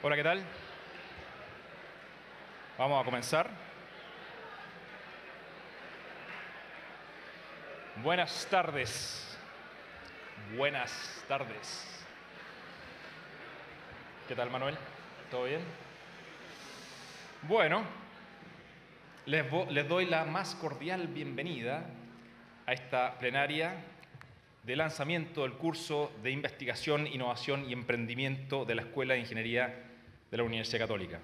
Hola, ¿qué tal? Vamos a comenzar. Buenas tardes. Buenas tardes. ¿Qué tal, Manuel? ¿Todo bien? Bueno, les doy la más cordial bienvenida a esta plenaria de lanzamiento del curso de Investigación, Innovación y Emprendimiento de la Escuela de Ingeniería de la Universidad Católica.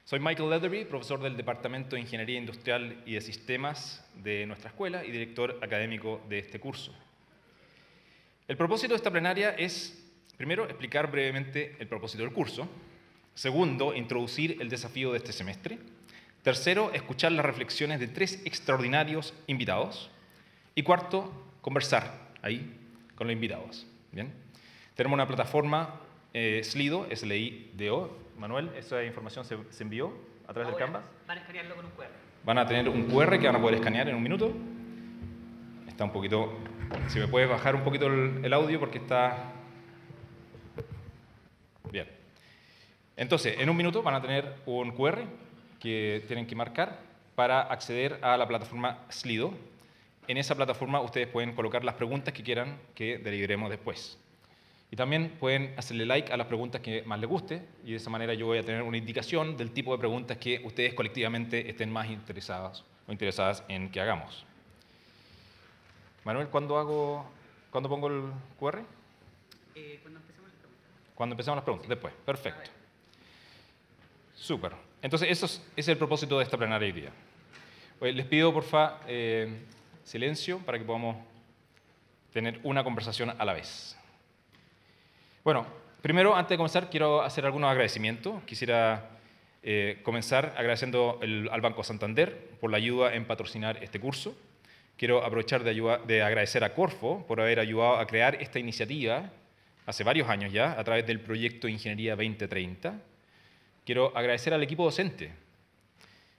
Soy Michael Leatherby, profesor del Departamento de Ingeniería Industrial y de Sistemas de nuestra escuela y director académico de este curso. El propósito de esta plenaria es, primero, explicar brevemente el propósito del curso. Segundo, introducir el desafío de este semestre. Tercero, escuchar las reflexiones de 3 extraordinarios invitados. Y cuarto, conversar ahí con los invitados. ¿Bien? Tenemos una plataforma Slido, S-L-I-D-O. Manuel, ¿esa información se envió a través del Canvas? Van a escanearlo con un QR. Van a tener un QR que van a poder escanear en un minuto. Está un poquito... Si me puedes bajar un poquito el audio porque está... Bien. Entonces, en un minuto van a tener un QR que tienen que marcar para acceder a la plataforma Slido. En esa plataforma ustedes pueden colocar las preguntas que quieran que deliberemos después. Y también pueden hacerle like a las preguntas que más les guste y de esa manera yo voy a tener una indicación del tipo de preguntas que ustedes colectivamente estén más interesados o interesadas en que hagamos. Manuel, ¿cuándo pongo el QR? Cuando empecemos las preguntas. Cuando empecemos las preguntas, después. Perfecto. Súper. Entonces, ese es el propósito de esta plenaria hoy día. Les pido, porfa, silencio para que podamos tener una conversación a la vez. Bueno, primero, antes de comenzar, quiero hacer algunos agradecimientos. Quisiera comenzar agradeciendo al Banco Santander por la ayuda en patrocinar este curso. Quiero aprovechar de agradecer a Corfo por haber ayudado a crear esta iniciativa hace varios años ya, a través del proyecto Ingeniería 2030. Quiero agradecer al equipo docente.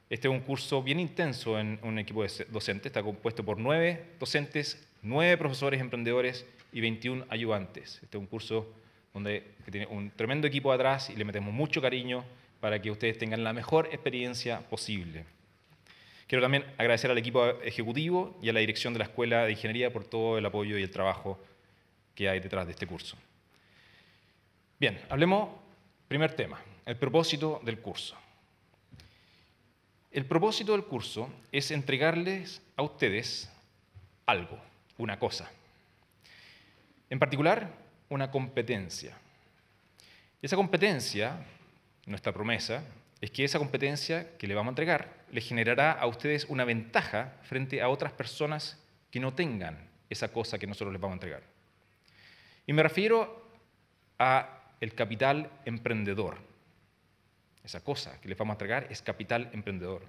Este es un curso bien intenso en un equipo docente. Está compuesto por 9 docentes, 9 profesores emprendedores y 21 ayudantes. Este es un curso que tiene un tremendo equipo atrás y le metemos mucho cariño para que ustedes tengan la mejor experiencia posible. Quiero también agradecer al equipo ejecutivo y a la dirección de la Escuela de Ingeniería por todo el apoyo y el trabajo que hay detrás de este curso. Bien, hablemos, primer tema, el propósito del curso. El propósito del curso es entregarles a ustedes algo, una cosa. En particular, una competencia. Y esa competencia, nuestra promesa, es que esa competencia que le vamos a entregar les generará a ustedes una ventaja frente a otras personas que no tengan esa cosa que nosotros les vamos a entregar. Y me refiero a el capital emprendedor. Esa cosa que les vamos a entregar es capital emprendedor.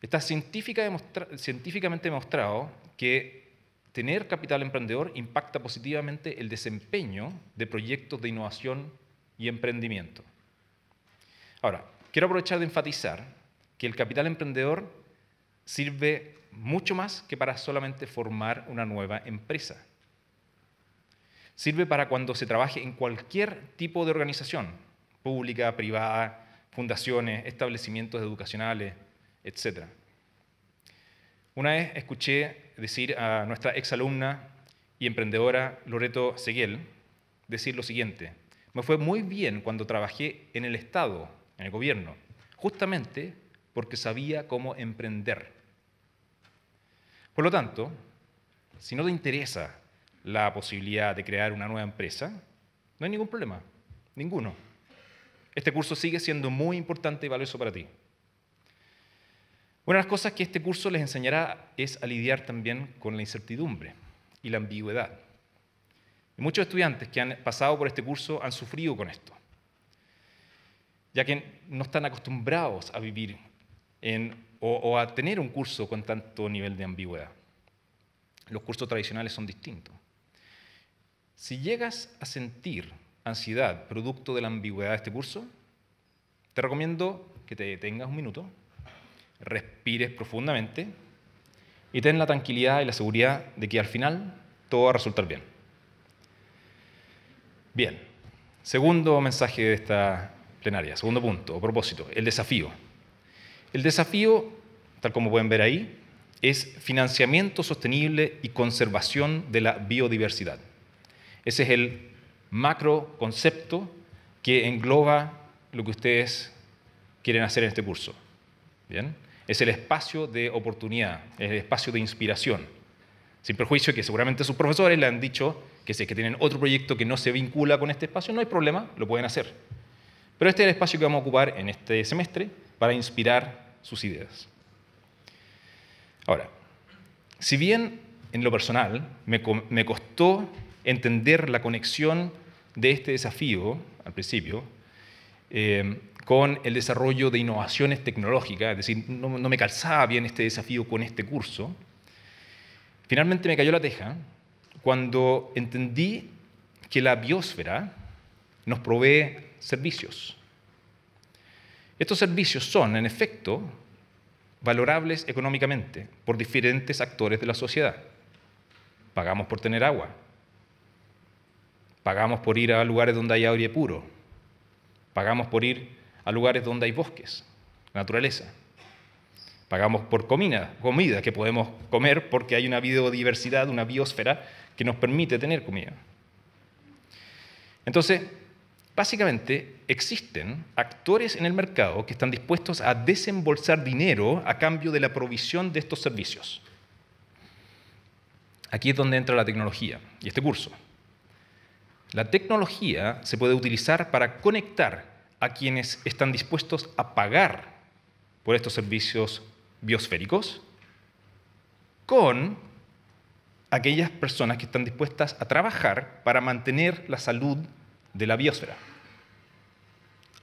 Está científicamente demostrado que tener capital emprendedor impacta positivamente el desempeño de proyectos de innovación y emprendimiento. Ahora, quiero aprovechar de enfatizar que el capital emprendedor sirve mucho más que para solamente formar una nueva empresa. Sirve para cuando se trabaje en cualquier tipo de organización, pública, privada, fundaciones, establecimientos educacionales, etc. Una vez escuché decir a nuestra exalumna y emprendedora Loreto Seguel decir lo siguiente: me fue muy bien cuando trabajé en el Estado, en el gobierno, justamente porque sabía cómo emprender. Por lo tanto, si no te interesa la posibilidad de crear una nueva empresa, no hay ningún problema, ninguno. Este curso sigue siendo muy importante y valioso para ti. Una de las cosas que este curso les enseñará es a lidiar también con la incertidumbre y la ambigüedad. Y muchos estudiantes que han pasado por este curso han sufrido con esto, ya que no están acostumbrados a vivir o a tener un curso con tanto nivel de ambigüedad. Los cursos tradicionales son distintos. Si llegas a sentir ansiedad producto de la ambigüedad de este curso, te recomiendo que te detengas un minuto, respires profundamente y ten la tranquilidad y la seguridad de que al final todo va a resultar bien. Bien, segundo mensaje de esta plenaria. Segundo punto, o propósito, el desafío. El desafío, tal como pueden ver ahí, es financiamiento sostenible y conservación de la biodiversidad. Ese es el macro concepto que engloba lo que ustedes quieren hacer en este curso. ¿Bien? Es el espacio de oportunidad, es el espacio de inspiración. Sin perjuicio que seguramente sus profesores le han dicho que si es que tienen otro proyecto que no se vincula con este espacio, no hay problema, lo pueden hacer. Pero este es el espacio que vamos a ocupar en este semestre para inspirar sus ideas. Ahora, si bien en lo personal me costó entender la conexión de este desafío al principio con el desarrollo de innovaciones tecnológicas, es decir, no me calzaba bien este desafío con este curso, finalmente me cayó la teja cuando entendí que la biosfera nos provee servicios. Estos servicios son, en efecto, valorables económicamente por diferentes actores de la sociedad. Pagamos por tener agua, pagamos por ir a lugares donde hay aire puro, pagamos por ir a lugares donde hay bosques, naturaleza, pagamos por comida que podemos comer porque hay una biodiversidad, una biosfera que nos permite tener comida. Entonces, básicamente, existen actores en el mercado que están dispuestos a desembolsar dinero a cambio de la provisión de estos servicios. Aquí es donde entra la tecnología y este curso. La tecnología se puede utilizar para conectar a quienes están dispuestos a pagar por estos servicios biosféricos con aquellas personas que están dispuestas a trabajar para mantener la salud de la biosfera.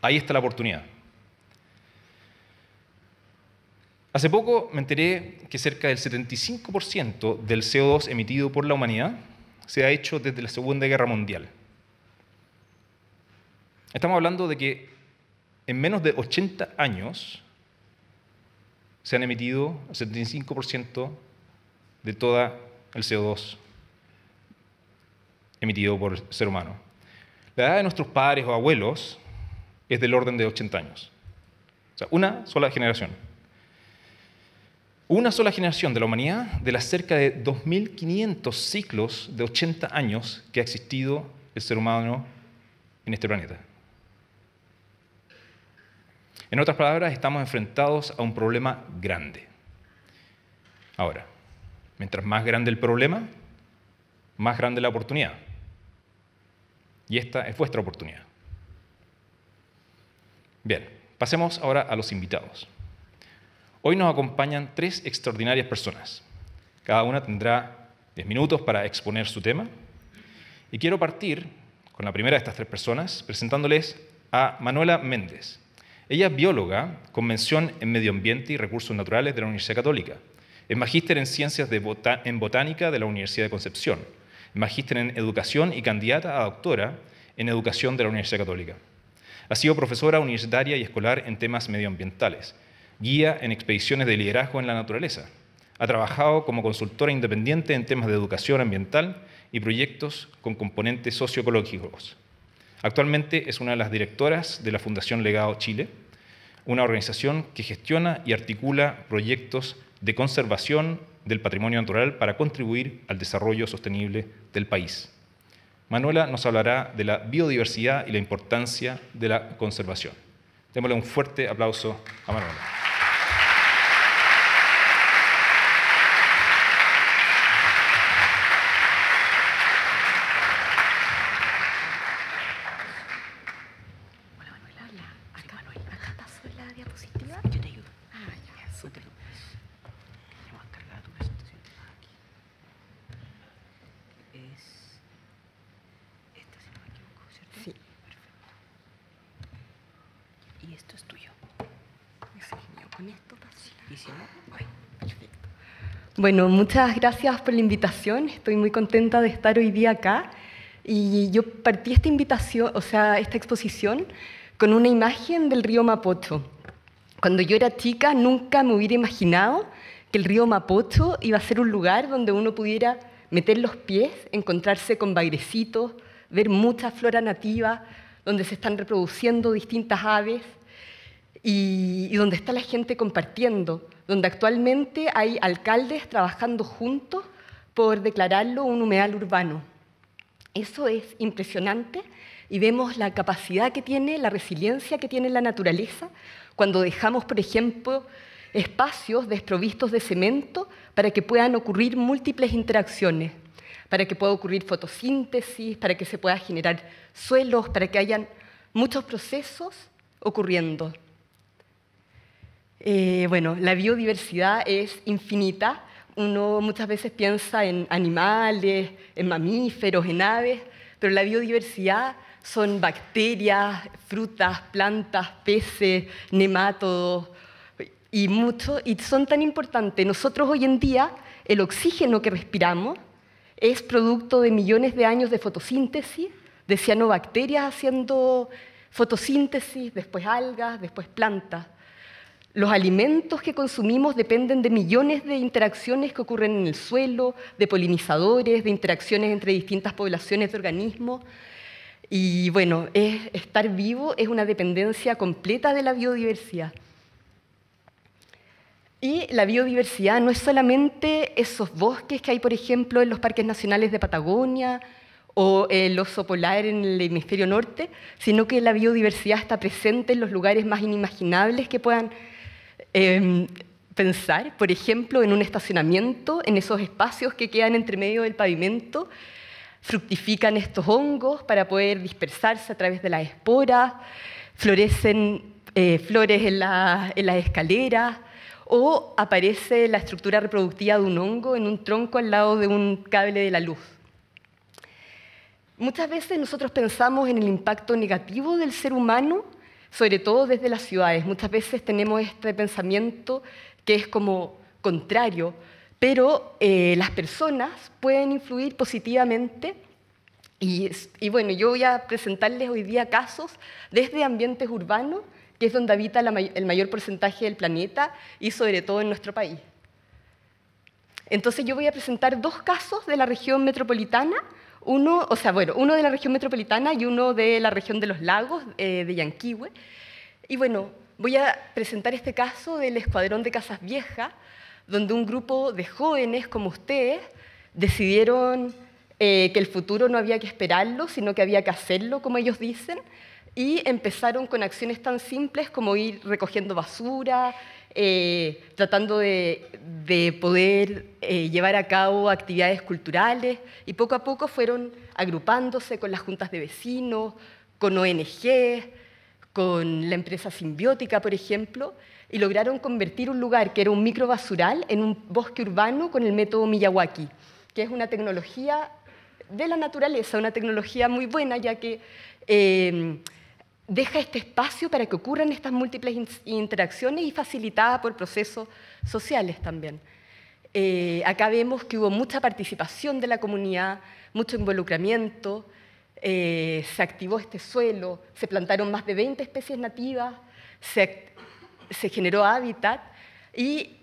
Ahí está la oportunidad. Hace poco me enteré que cerca del 75% del CO2 emitido por la humanidad se ha hecho desde la Segunda Guerra Mundial. Estamos hablando de que en menos de 80 años se han emitido el 75% de todo el CO2 emitido por el ser humano. La edad de nuestros padres o abuelos es del orden de 80 años. O sea, una sola generación. Una sola generación de la humanidad de las cerca de 2.500 ciclos de 80 años que ha existido el ser humano en este planeta. En otras palabras, estamos enfrentados a un problema grande. Ahora, mientras más grande el problema, más grande la oportunidad. Y esta es vuestra oportunidad. Bien, pasemos ahora a los invitados. Hoy nos acompañan 3 extraordinarias personas. Cada una tendrá 10 minutos para exponer su tema. Y quiero partir con la primera de estas 3 personas, presentándoles a Manuela Méndez. Ella es bióloga con mención en Medio Ambiente y Recursos Naturales de la Universidad Católica. Es magíster en Ciencias en Botánica de la Universidad de Concepción. Es magíster en Educación y candidata a doctora en Educación de la Universidad Católica. Ha sido profesora universitaria y escolar en temas medioambientales. Guía en expediciones de liderazgo en la naturaleza. Ha trabajado como consultora independiente en temas de educación ambiental y proyectos con componentes socioecológicos. Actualmente es una de las directoras de la Fundación Legado Chile, una organización que gestiona y articula proyectos de conservación del patrimonio natural para contribuir al desarrollo sostenible del país. Manuela nos hablará de la biodiversidad y la importancia de la conservación. Démosle un fuerte aplauso a Manuela. Bueno, muchas gracias por la invitación. Estoy muy contenta de estar hoy día acá. Y yo partí esta invitación, esta exposición, con una imagen del río Mapocho. Cuando yo era chica, nunca me hubiera imaginado que el río Mapocho iba a ser un lugar donde uno pudiera meter los pies, encontrarse con bagrecitos, ver mucha flora nativa, donde se están reproduciendo distintas aves y donde está la gente compartiendo, donde actualmente hay alcaldes trabajando juntos por declararlo un humedal urbano. Eso es impresionante y vemos la capacidad que tiene, la resiliencia que tiene la naturaleza cuando dejamos, por ejemplo, espacios desprovistos de cemento para que puedan ocurrir múltiples interacciones, para que pueda ocurrir fotosíntesis, para que se pueda generar suelos, para que hayan muchos procesos ocurriendo. Bueno, la biodiversidad es infinita. Uno muchas veces piensa en animales, en mamíferos, en aves, pero la biodiversidad son bacterias, frutas, plantas, peces, nemátodos y son tan importantes. Nosotros hoy en día, el oxígeno que respiramos es producto de millones de años de fotosíntesis, de cianobacterias haciendo fotosíntesis, después algas, después plantas. Los alimentos que consumimos dependen de millones de interacciones que ocurren en el suelo, de polinizadores, de interacciones entre distintas poblaciones de organismos. Y bueno, estar vivo es una dependencia completa de la biodiversidad. Y la biodiversidad no es solamente esos bosques que hay, por ejemplo, en los parques nacionales de Patagonia o el oso polar en el hemisferio norte, sino que la biodiversidad está presente en los lugares más inimaginables que puedan pensar, por ejemplo, en un estacionamiento, en esos espacios que quedan entre medio del pavimento, fructifican estos hongos para poder dispersarse a través de las esporas, florecen flores en las escaleras, o aparece la estructura reproductiva de un hongo en un tronco al lado de un cable de la luz. Muchas veces nosotros pensamos en el impacto negativo del ser humano, sobre todo desde las ciudades. Muchas veces tenemos este pensamiento que es como contrario, pero las personas pueden influir positivamente y bueno, yo voy a presentarles hoy día casos desde ambientes urbanos, que es donde habita el mayor porcentaje del planeta y sobre todo en nuestro país. Entonces yo voy a presentar dos casos de la región metropolitana, uno de la región metropolitana y uno de la región de los lagos, de Yanquihue. Y bueno, voy a presentar este caso del Escuadrón de Casas Viejas, donde un grupo de jóvenes como ustedes decidieron que el futuro no había que esperarlo, sino que había que hacerlo, como ellos dicen, y empezaron con acciones tan simples como ir recogiendo basura, tratando de poder llevar a cabo actividades culturales, y poco a poco fueron agrupándose con las juntas de vecinos, con ONG, con la empresa Simbiótica, por ejemplo, y lograron convertir un lugar que era un microbasural en un bosque urbano con el método Miyawaki, que es una tecnología de la naturaleza, una tecnología muy buena, ya que deja este espacio para que ocurran estas múltiples interacciones y facilitada por procesos sociales también. Acá vemos que hubo mucha participación de la comunidad, mucho involucramiento, se activó este suelo, se plantaron más de 20 especies nativas, se generó hábitat y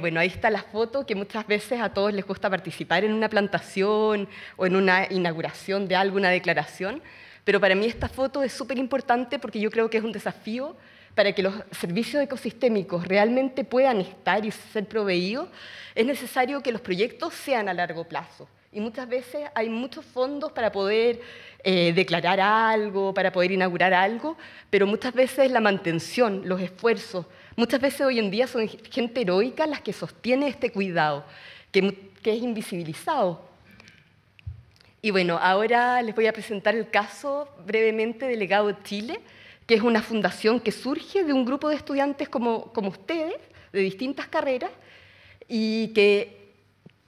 bueno, ahí está la foto que muchas veces a todos les gusta participar en una plantación o en una inauguración de alguna declaración. Pero para mí esta foto es súper importante porque yo creo que es un desafío para que los servicios ecosistémicos realmente puedan estar y ser proveídos. Es necesario que los proyectos sean a largo plazo. Y muchas veces hay muchos fondos para poder declarar algo, para poder inaugurar algo, pero muchas veces la mantención, los esfuerzos, muchas veces hoy en día son gente heroica las que sostiene este cuidado, que es invisibilizado. Y bueno, ahora les voy a presentar el caso brevemente de Legado Chile, que es una fundación que surge de un grupo de estudiantes como ustedes, de distintas carreras, y que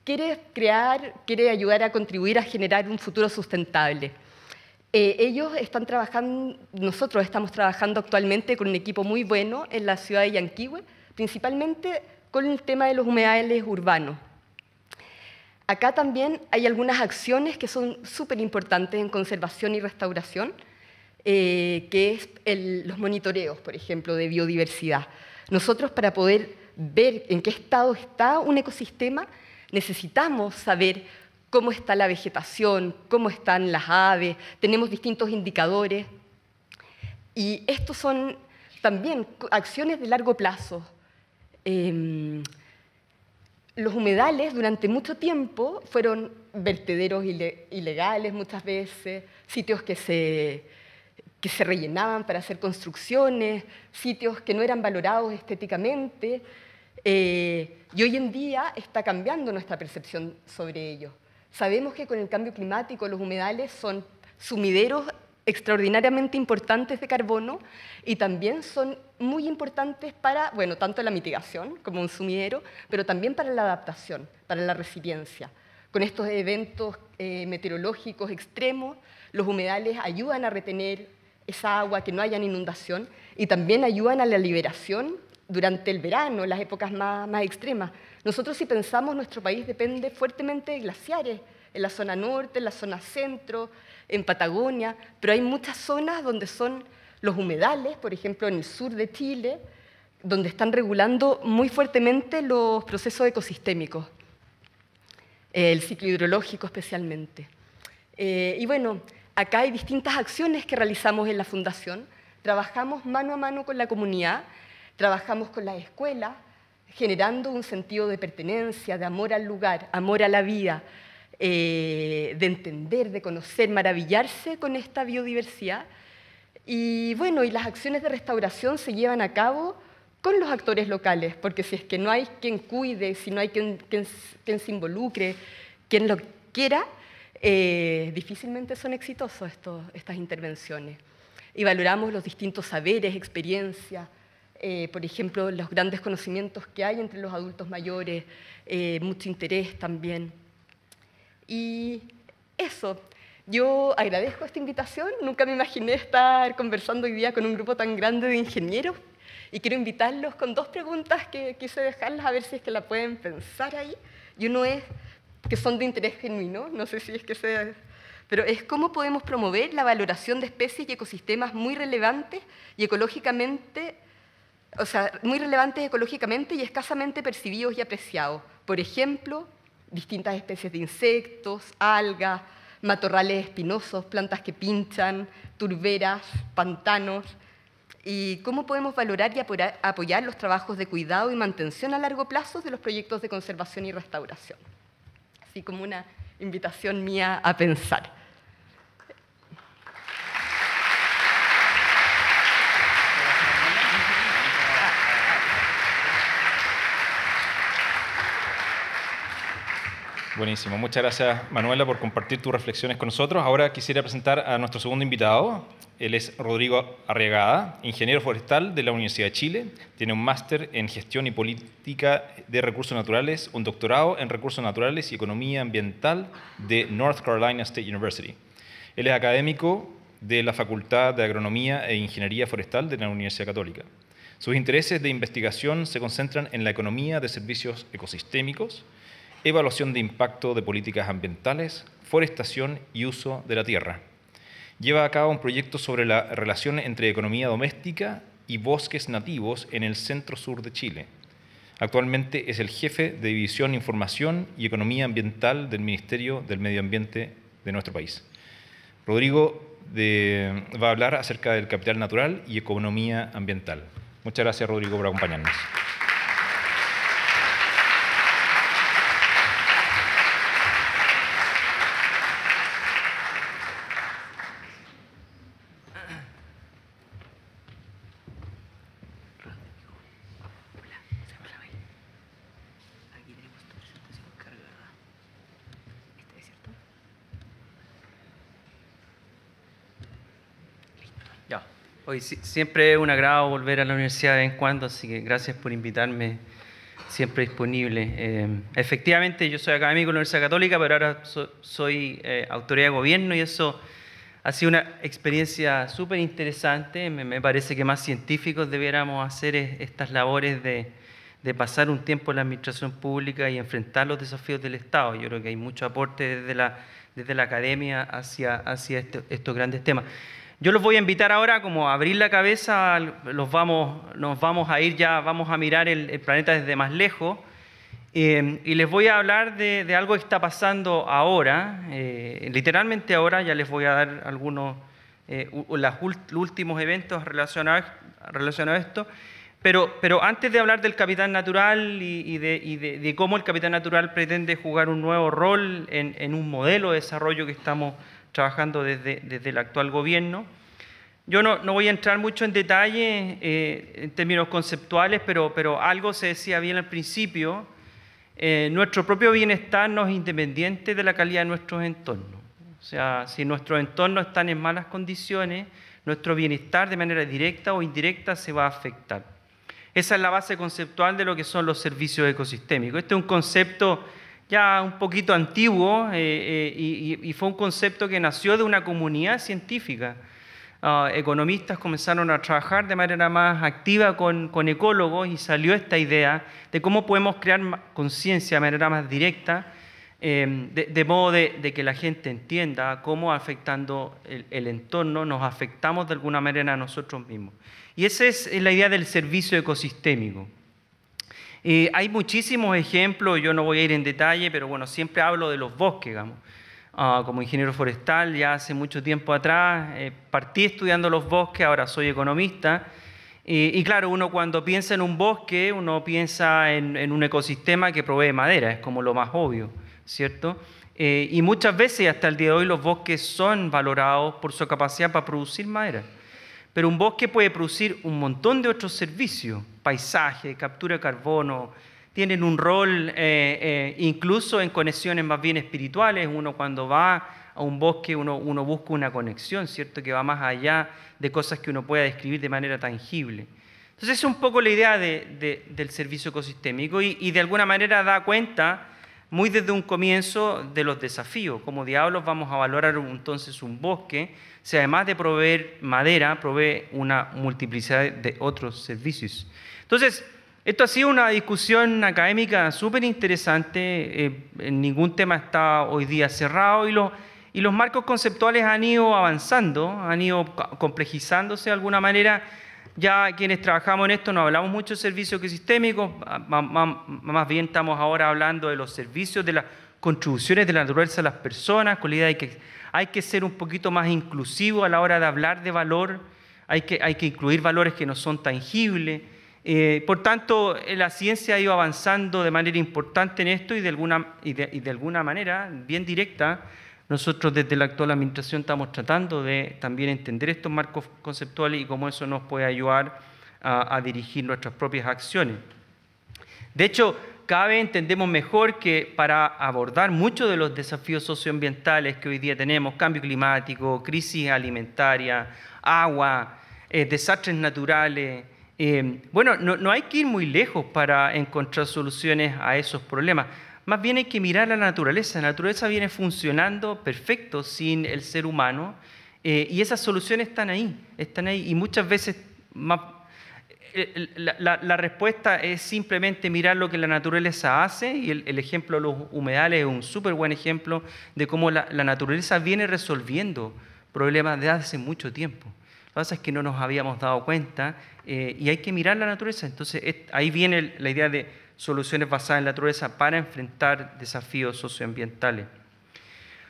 quiere ayudar a contribuir a generar un futuro sustentable. Ellos están trabajando, nosotros estamos trabajando actualmente con un equipo muy bueno en la ciudad de Yanquihue, principalmente con el tema de los humedales urbanos. Acá también hay algunas acciones que son súper importantes en conservación y restauración, que es los monitoreos, por ejemplo, de biodiversidad. Nosotros, para poder ver en qué estado está un ecosistema, necesitamos saber cómo está la vegetación, cómo están las aves, tenemos distintos indicadores. Y estos son también acciones de largo plazo. Los humedales durante mucho tiempo fueron vertederos ilegales muchas veces, sitios que se rellenaban para hacer construcciones, sitios que no eran valorados estéticamente, y hoy en día está cambiando nuestra percepción sobre ellos. Sabemos que con el cambio climático los humedales son sumideros extraordinariamente importantes de carbono y también son muy importantes para, bueno, tanto la mitigación como un sumidero, pero también para la adaptación, para la resiliencia. Con estos eventos meteorológicos extremos, los humedales ayudan a retener esa agua, que no haya inundación, y también ayudan a la liberación durante el verano, las épocas más extremas. Nosotros, si pensamos, nuestro país depende fuertemente de glaciares, en la zona norte, en la zona centro, en Patagonia, pero hay muchas zonas donde son los humedales, por ejemplo, en el sur de Chile, donde están regulando muy fuertemente los procesos ecosistémicos, el ciclo hidrológico especialmente. Y bueno, acá hay distintas acciones que realizamos en la Fundación. Trabajamos mano a mano con la comunidad, trabajamos con las escuelas, generando un sentido de pertenencia, de amor al lugar, amor a la vida, de entender, de conocer, maravillarse con esta biodiversidad. Y bueno, y las acciones de restauración se llevan a cabo con los actores locales, porque si es que no hay quien cuide, si no hay quien se involucre, quien lo quiera, difícilmente son exitosos estas intervenciones. Y valoramos los distintos saberes, experiencias, por ejemplo, los grandes conocimientos que hay entre los adultos mayores, mucho interés también. Y eso, yo agradezco esta invitación, nunca me imaginé estar conversando hoy día con un grupo tan grande de ingenieros y quiero invitarlos con dos preguntas que quise dejarlas a ver si es que la pueden pensar ahí. Y uno es, que son de interés genuino, no sé si es que sea, pero es cómo podemos promover la valoración de especies y ecosistemas muy relevantes y ecológicamente, o sea, muy relevantes ecológicamente y escasamente percibidos y apreciados. Por ejemplo, distintas especies de insectos, algas, matorrales espinosos, plantas que pinchan, turberas, pantanos, y cómo podemos valorar y apoyar los trabajos de cuidado y mantención a largo plazo de los proyectos de conservación y restauración. Así como una invitación mía a pensar. Buenísimo. Muchas gracias, Manuela, por compartir tus reflexiones con nosotros. Ahora quisiera presentar a nuestro segundo invitado. Él es Rodrigo Arriagada, ingeniero forestal de la Universidad de Chile. Tiene un máster en gestión y política de recursos naturales, un doctorado en recursos naturales y economía ambiental de North Carolina State University. Él es académico de la Facultad de Agronomía e Ingeniería Forestal de la Universidad Católica. Sus intereses de investigación se concentran en la economía de servicios ecosistémicos, evaluación de impacto de políticas ambientales, forestación y uso de la tierra. Lleva a cabo un proyecto sobre la relación entre economía doméstica y bosques nativos en el centro-sur de Chile. Actualmente es el jefe de División Información y Economía Ambiental del Ministerio del Medio Ambiente de nuestro país. Rodrigo va a hablar acerca del capital natural y economía ambiental. Muchas gracias, Rodrigo, por acompañarnos. Hoy siempre es un agrado volver a la universidad de vez en cuando, así que gracias por invitarme, siempre disponible. Efectivamente, yo soy académico de la Universidad Católica, pero ahora soy autoridad de gobierno y eso ha sido una experiencia súper interesante. Me parece que más científicos debiéramos hacer estas labores de pasar un tiempo en la administración pública y enfrentar los desafíos del Estado. Yo creo que hay mucho aporte desde la academia hacia estos grandes temas. Yo los voy a invitar ahora como a abrir la cabeza, nos vamos a ir ya, vamos a mirar el planeta desde más lejos y les voy a hablar de algo que está pasando ahora, literalmente ahora. Ya les voy a dar algunos los últimos eventos relacionados a esto. Pero antes de hablar del capital natural y de cómo el capital natural pretende jugar un nuevo rol en un modelo de desarrollo que estamos trabajando desde el actual gobierno, yo no voy a entrar mucho en detalle en términos conceptuales, pero algo se decía bien al principio. Nuestro propio bienestar no es independiente de la calidad de nuestros entornos. O sea, si nuestros entornos están en malas condiciones, nuestro bienestar de manera directa o indirecta se va a afectar. Esa es la base conceptual de lo que son los servicios ecosistémicos. Este es un concepto ya un poquito antiguo y fue un concepto que nació de una comunidad científica. Economistas comenzaron a trabajar de manera más activa con ecólogos y salió esta idea de cómo podemos crear conciencia de manera más directa, de modo de que la gente entienda cómo afectando el entorno nos afectamos de alguna manera a nosotros mismos. Y esa es la idea del servicio ecosistémico. Hay muchísimos ejemplos, yo no voy a ir en detalle, pero bueno, siempre hablo de los bosques, digamos. Como ingeniero forestal, ya hace mucho tiempo atrás, partí estudiando los bosques, ahora soy economista. Y claro, uno cuando piensa en un bosque, uno piensa en un ecosistema que provee madera, es como lo más obvio, ¿cierto? Y muchas veces, hasta el día de hoy, los bosques son valorados por su capacidad para producir madera. Pero un bosque puede producir un montón de otros servicios, paisaje, captura de carbono, tienen un rol incluso en conexiones más bien espirituales. Uno cuando va a un bosque, uno busca una conexión, ¿cierto? Que va más allá de cosas que uno pueda describir de manera tangible. Entonces, esa es un poco la idea del servicio ecosistémico y de alguna manera da cuenta, muy desde un comienzo, de los desafíos. Como diablos vamos a valorar entonces un bosque si además de proveer madera, provee una multiplicidad de otros servicios. Entonces, esto ha sido una discusión académica súper interesante, ningún tema está hoy día cerrado y los marcos conceptuales han ido avanzando, han ido complejizándose de alguna manera. Ya quienes trabajamos en esto no hablamos mucho de servicios ecosistémicos, más bien estamos ahora hablando de los servicios, de las contribuciones de la naturaleza a las personas, con la idea de que hay que ser un poquito más inclusivo a la hora de hablar de valor, hay que incluir valores que no son tangibles. Por tanto, la ciencia ha ido avanzando de manera importante en esto y de alguna manera, bien directa, nosotros desde la actual administración estamos tratando de también entender estos marcos conceptuales y cómo eso nos puede ayudar a dirigir nuestras propias acciones. De hecho, cada vez entendemos mejor que para abordar muchos de los desafíos socioambientales que hoy día tenemos, cambio climático, crisis alimentaria, agua, desastres naturales, bueno, no hay que ir muy lejos para encontrar soluciones a esos problemas. Más bien hay que mirar a la naturaleza. La naturaleza viene funcionando perfecto sin el ser humano y esas soluciones están ahí y muchas veces la respuesta es simplemente mirar lo que la naturaleza hace y el ejemplo de los humedales es un súper buen ejemplo de cómo la naturaleza viene resolviendo problemas desde hace mucho tiempo. Lo que pasa es que no nos habíamos dado cuenta y hay que mirar la naturaleza. Entonces ahí viene la idea de soluciones basadas en la naturaleza para enfrentar desafíos socioambientales.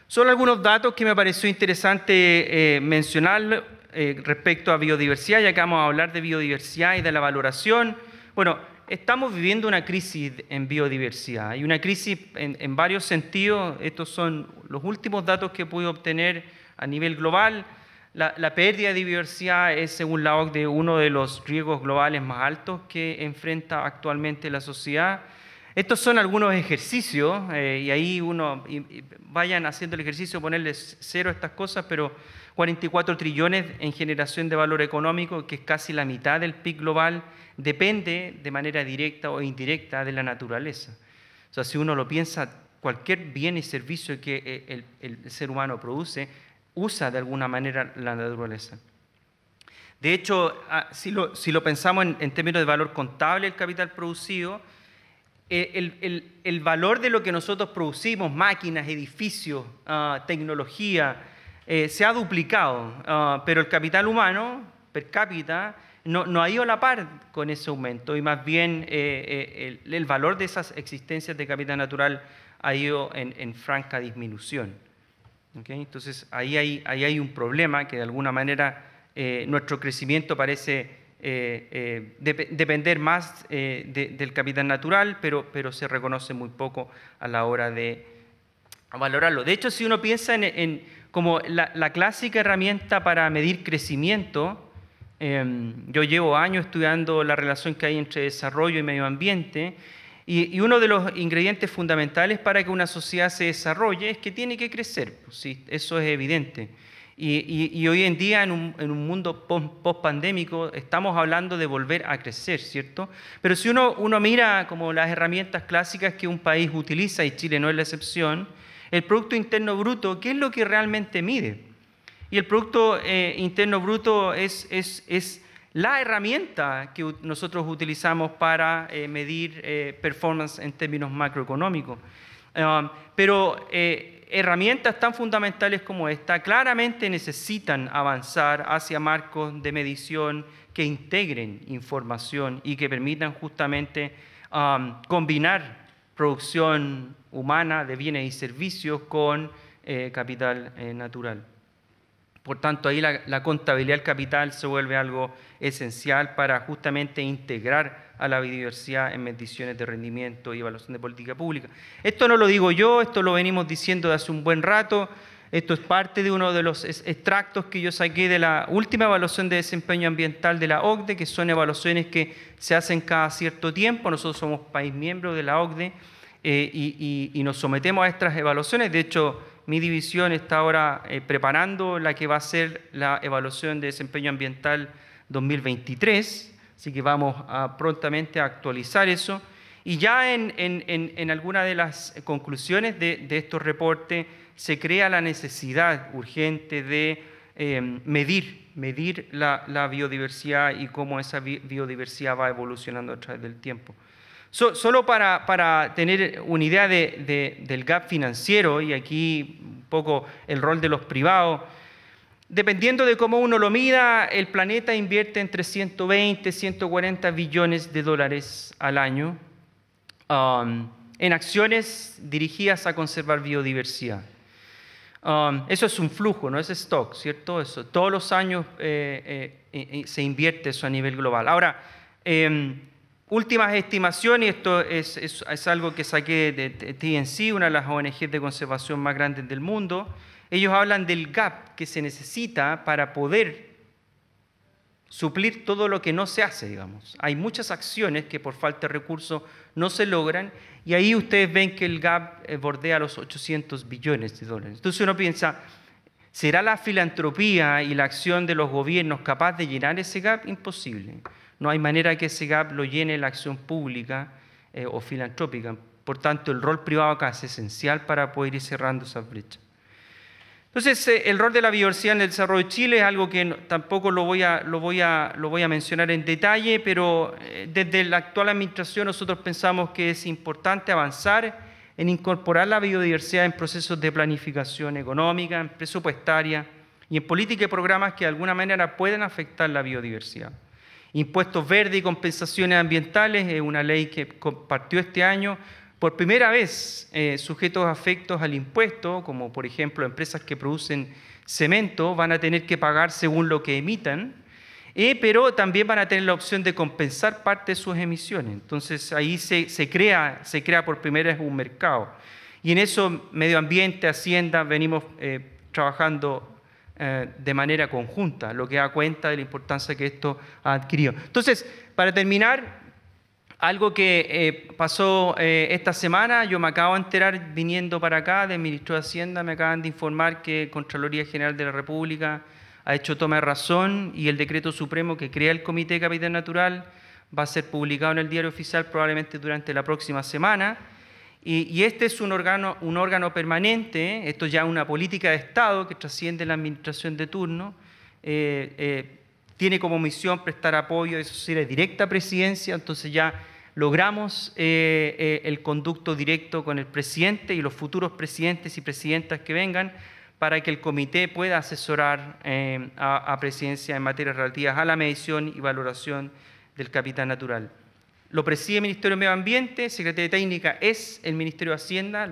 Solo algunos datos que me pareció interesante mencionar respecto a biodiversidad, ya que vamos a hablar de biodiversidad y de la valoración. Bueno, estamos viviendo una crisis en biodiversidad. Hay una crisis en varios sentidos. Estos son los últimos datos que pude obtener a nivel global. La pérdida de biodiversidad es, según la OCDE, uno de los riesgos globales más altos que enfrenta actualmente la sociedad. Estos son algunos ejercicios, y ahí vayan haciendo el ejercicio de ponerle cero a estas cosas, pero 44 trillones en generación de valor económico, que es casi la mitad del PIB global, depende de manera directa o indirecta de la naturaleza. O sea, si uno lo piensa, cualquier bien y servicio que el ser humano produce, usa de alguna manera la naturaleza. De hecho, si lo pensamos en términos de valor contable del capital producido, el valor de lo que nosotros producimos, máquinas, edificios, tecnología, se ha duplicado, pero el capital humano per cápita no ha ido a la par con ese aumento y más bien el valor de esas existencias de capital natural ha ido en franca disminución. ¿Okay? Entonces, ahí hay un problema que de alguna manera nuestro crecimiento parece depender más del capital natural, pero se reconoce muy poco a la hora de valorarlo. De hecho, si uno piensa en como la clásica herramienta para medir crecimiento, yo llevo años estudiando la relación que hay entre desarrollo y medio ambiente, y uno de los ingredientes fundamentales para que una sociedad se desarrolle es que tiene que crecer, pues, sí, eso es evidente. Y hoy en día, en un mundo post-pandémico, estamos hablando de volver a crecer, ¿cierto? Pero si uno mira como las herramientas clásicas que un país utiliza, y Chile no es la excepción, el Producto Interno Bruto, ¿qué es lo que realmente mide? Y el Producto Interno Bruto es la herramienta que nosotros utilizamos para medir performance en términos macroeconómicos. Pero herramientas tan fundamentales como esta claramente necesitan avanzar hacia marcos de medición que integren información y que permitan justamente combinar producción humana de bienes y servicios con capital natural. Por tanto, ahí la contabilidad del capital se vuelve algo esencial para justamente integrar a la biodiversidad en mediciones de rendimiento y evaluación de política pública. Esto no lo digo yo, esto lo venimos diciendo de hace un buen rato. Esto es parte de uno de los extractos que yo saqué de la última evaluación de desempeño ambiental de la OCDE, que son evaluaciones que se hacen cada cierto tiempo. Nosotros somos país miembro de la OCDE y nos sometemos a estas evaluaciones. De hecho, mi división está ahora preparando la que va a ser la evaluación de desempeño ambiental 2023, así que vamos prontamente a actualizar eso. Y ya en alguna de las conclusiones de estos reportes se crea la necesidad urgente de medir la biodiversidad y cómo esa biodiversidad va evolucionando a través del tiempo. Solo para tener una idea del gap financiero, y aquí un poco el rol de los privados, dependiendo de cómo uno lo mida, el planeta invierte entre 120 y 140 billones de dólares al año en acciones dirigidas a conservar biodiversidad. Eso es un flujo, no es stock, ¿cierto? Eso, todos los años se invierte eso a nivel global. Ahora, últimas estimaciones, y esto es algo que saqué de TNC, una de las ONG de conservación más grandes del mundo. Ellos hablan del gap que se necesita para poder suplir todo lo que no se hace, digamos. Hay muchas acciones que por falta de recursos no se logran, y ahí ustedes ven que el gap bordea los 800 billones de dólares. Entonces uno piensa, ¿será la filantropía y la acción de los gobiernos capaz de llenar ese gap? Imposible. No hay manera que ese gap lo llene la acción pública o filantrópica. Por tanto, el rol privado acá es esencial para poder ir cerrando esas brechas. Entonces, el rol de la biodiversidad en el desarrollo de Chile es algo que tampoco lo voy a mencionar en detalle, pero desde la actual administración nosotros pensamos que es importante avanzar en incorporar la biodiversidad en procesos de planificación económica, en presupuestaria y en política y programas que de alguna manera pueden afectar la biodiversidad. Impuestos verdes y compensaciones ambientales es una ley que partió este año. Por primera vez, sujetos afectos al impuesto, como por ejemplo empresas que producen cemento, van a tener que pagar según lo que emitan, pero también van a tener la opción de compensar parte de sus emisiones. Entonces ahí se crea por primera vez un mercado. Y en eso, medio ambiente, Hacienda, venimos trabajando de manera conjunta, lo que da cuenta de la importancia que esto ha adquirido. Entonces, para terminar, algo que pasó esta semana, yo me acabo de enterar viniendo para acá del Ministro de Hacienda, me acaban de informar que Contraloría General de la República ha hecho toma de razón y el decreto supremo que crea el Comité de Capital Natural va a ser publicado en el Diario Oficial probablemente durante la próxima semana. Y este es un órgano permanente, esto ya es una política de Estado que trasciende la administración de turno, tiene como misión prestar apoyo, eso sí, de directa presidencia, entonces ya logramos el conducto directo con el presidente y los futuros presidentes y presidentas que vengan para que el comité pueda asesorar a presidencia en materias relativas a la medición y valoración del capital natural. lo preside el Ministerio de Medio Ambiente, Secretaría Técnica es el Ministerio de Hacienda,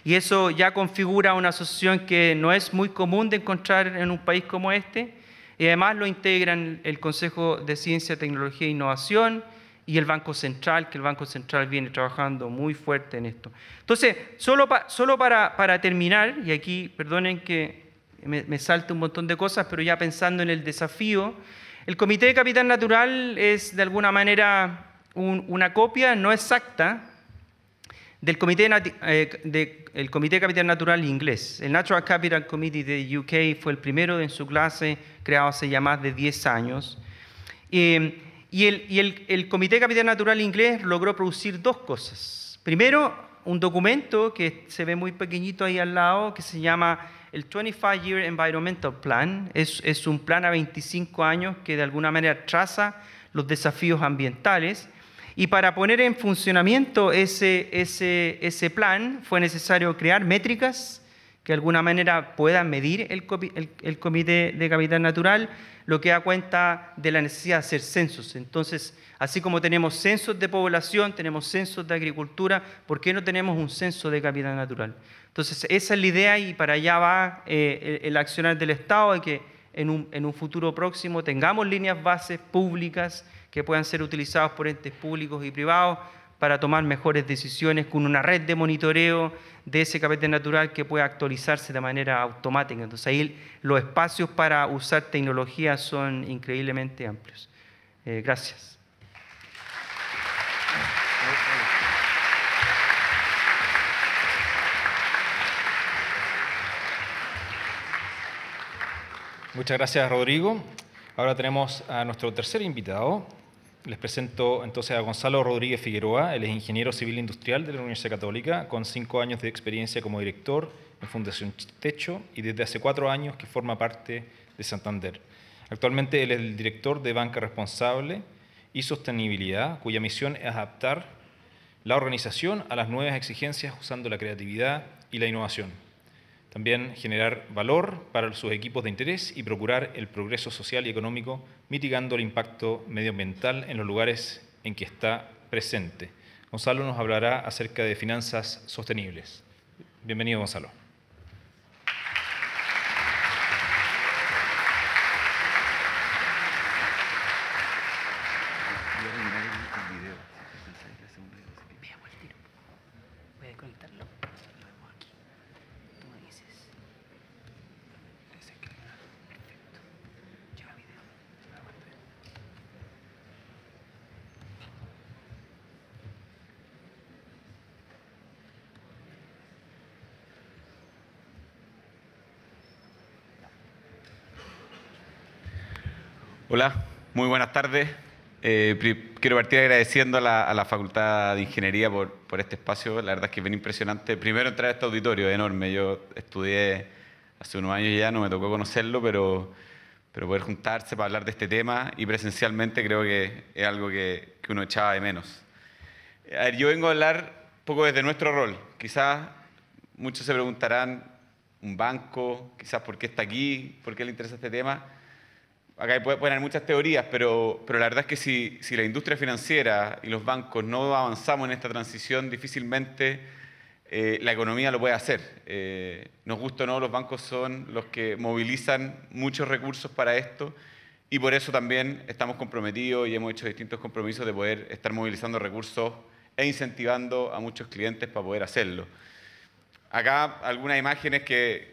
y eso ya configura una asociación que no es muy común de encontrar en un país como este, y además lo integran el Consejo de Ciencia, Tecnología e Innovación y el Banco Central, que el Banco Central viene trabajando muy fuerte en esto. Entonces, solo para terminar, y aquí perdonen que me salte un montón de cosas, pero ya pensando en el desafío, el Comité de Capital Natural es de alguna manera una copia no exacta del Comité de Capital Natural inglés. El Natural Capital Committee de UK fue el primero en su clase, creado hace ya más de 10 años. Y el Comité de Capital Natural inglés logró producir dos cosas. Primero, un documento que se ve muy pequeñito ahí al lado, que se llama el 25-Year Environmental Plan. Es un plan a 25 años que de alguna manera traza los desafíos ambientales. Y para poner en funcionamiento ese plan fue necesario crear métricas que de alguna manera puedan medir el Comité de Capital Natural, lo que da cuenta de la necesidad de hacer censos. Entonces, así como tenemos censos de población, tenemos censos de agricultura, ¿por qué no tenemos un censo de capital natural? Entonces, esa es la idea y para allá va el accionar del Estado, de que en un futuro próximo tengamos líneas bases públicas que puedan ser utilizadas por entes públicos y privados para tomar mejores decisiones con una red de monitoreo de ese capital natural que pueda actualizarse de manera automática. Entonces ahí los espacios para usar tecnología son increíblemente amplios. Gracias. Muchas gracias, Rodrigo. Ahora tenemos a nuestro tercer invitado. Les presento entonces a Gonzalo Rodríguez Figueroa. Él es ingeniero civil industrial de la Universidad Católica, con 5 años de experiencia como director en Fundación Techo y desde hace 4 años que forma parte de Santander. Actualmente él es el director de Banca Responsable y Sostenibilidad, cuya misión es adaptar la organización a las nuevas exigencias usando la creatividad y la innovación. También generar valor para sus equipos de interés y procurar el progreso social y económico, mitigando el impacto medioambiental en los lugares en que está presente. Gonzalo nos hablará acerca de finanzas sostenibles. Bienvenido, Gonzalo. Hola, muy buenas tardes. Quiero partir agradeciendo a la Facultad de Ingeniería por este espacio. La verdad es que es bien impresionante. Primero entrar a este auditorio, es enorme. Yo estudié hace unos años ya, no me tocó conocerlo, pero poder juntarse para hablar de este tema y presencialmente creo que es algo que uno echaba de menos. A ver, yo vengo a hablar un poco desde nuestro rol. Quizás muchos se preguntarán, un banco, quizás por qué está aquí, por qué le interesa este tema. Acá pueden haber muchas teorías, pero la verdad es que si la industria financiera y los bancos no avanzamos en esta transición, difícilmente la economía lo puede hacer. Nos gusta o no, los bancos son los que movilizan muchos recursos para esto y por eso también estamos comprometidos y hemos hecho distintos compromisos de poder estar movilizando recursos e incentivando a muchos clientes para poder hacerlo. Acá algunas imágenes que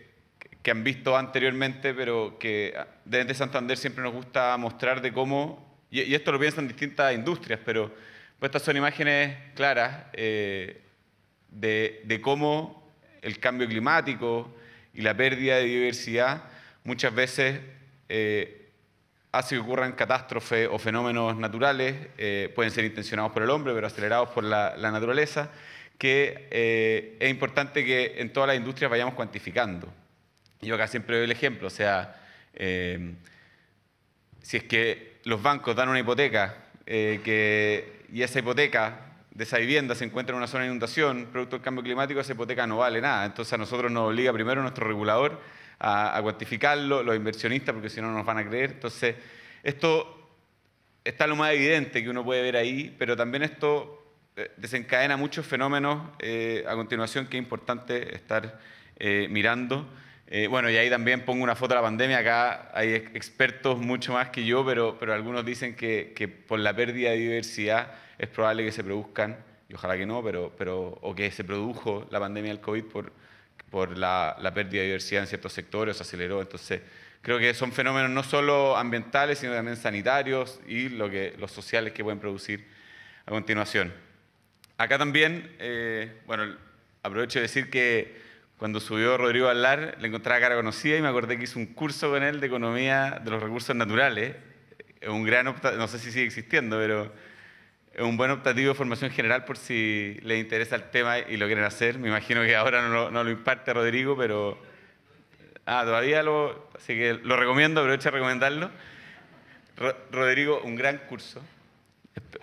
han visto anteriormente, pero que desde Santander siempre nos gusta mostrar de cómo, y esto lo piensan distintas industrias, pero pues estas son imágenes claras de cómo el cambio climático y la pérdida de diversidad muchas veces hace que ocurran catástrofes o fenómenos naturales, pueden ser intencionados por el hombre, pero acelerados por la naturaleza, que es importante que en todas las industrias vayamos cuantificando. Yo acá siempre doy el ejemplo, o sea, si es que los bancos dan una hipoteca y esa hipoteca de esa vivienda se encuentra en una zona de inundación, producto del cambio climático, esa hipoteca no vale nada. Entonces a nosotros nos obliga primero nuestro regulador a cuantificarlo, los inversionistas, porque si no nos van a creer. Entonces, esto está lo más evidente que uno puede ver ahí, pero también esto desencadena muchos fenómenos a continuación que es importante estar mirando. Bueno, y ahí también pongo una foto de la pandemia. Acá hay expertos mucho más que yo, pero algunos dicen que por la pérdida de diversidad es probable que se produzcan, y ojalá que no, o que se produjo la pandemia del COVID por la pérdida de diversidad en ciertos sectores, se aceleró. Entonces, creo que son fenómenos no solo ambientales, sino también sanitarios y los sociales que pueden producir a continuación. Acá también, bueno, aprovecho de decir que cuando subió Rodrigo Alar, le encontraba cara conocida y me acordé que hice un curso con él de economía de los recursos naturales. Es un gran no sé si sigue existiendo, pero es un buen optativo de formación general por si les interesa el tema y lo quieren hacer. Me imagino que ahora no lo imparte Rodrigo, pero todavía así que lo recomiendo, aprovecho a recomendarlo. Rodrigo, un gran curso.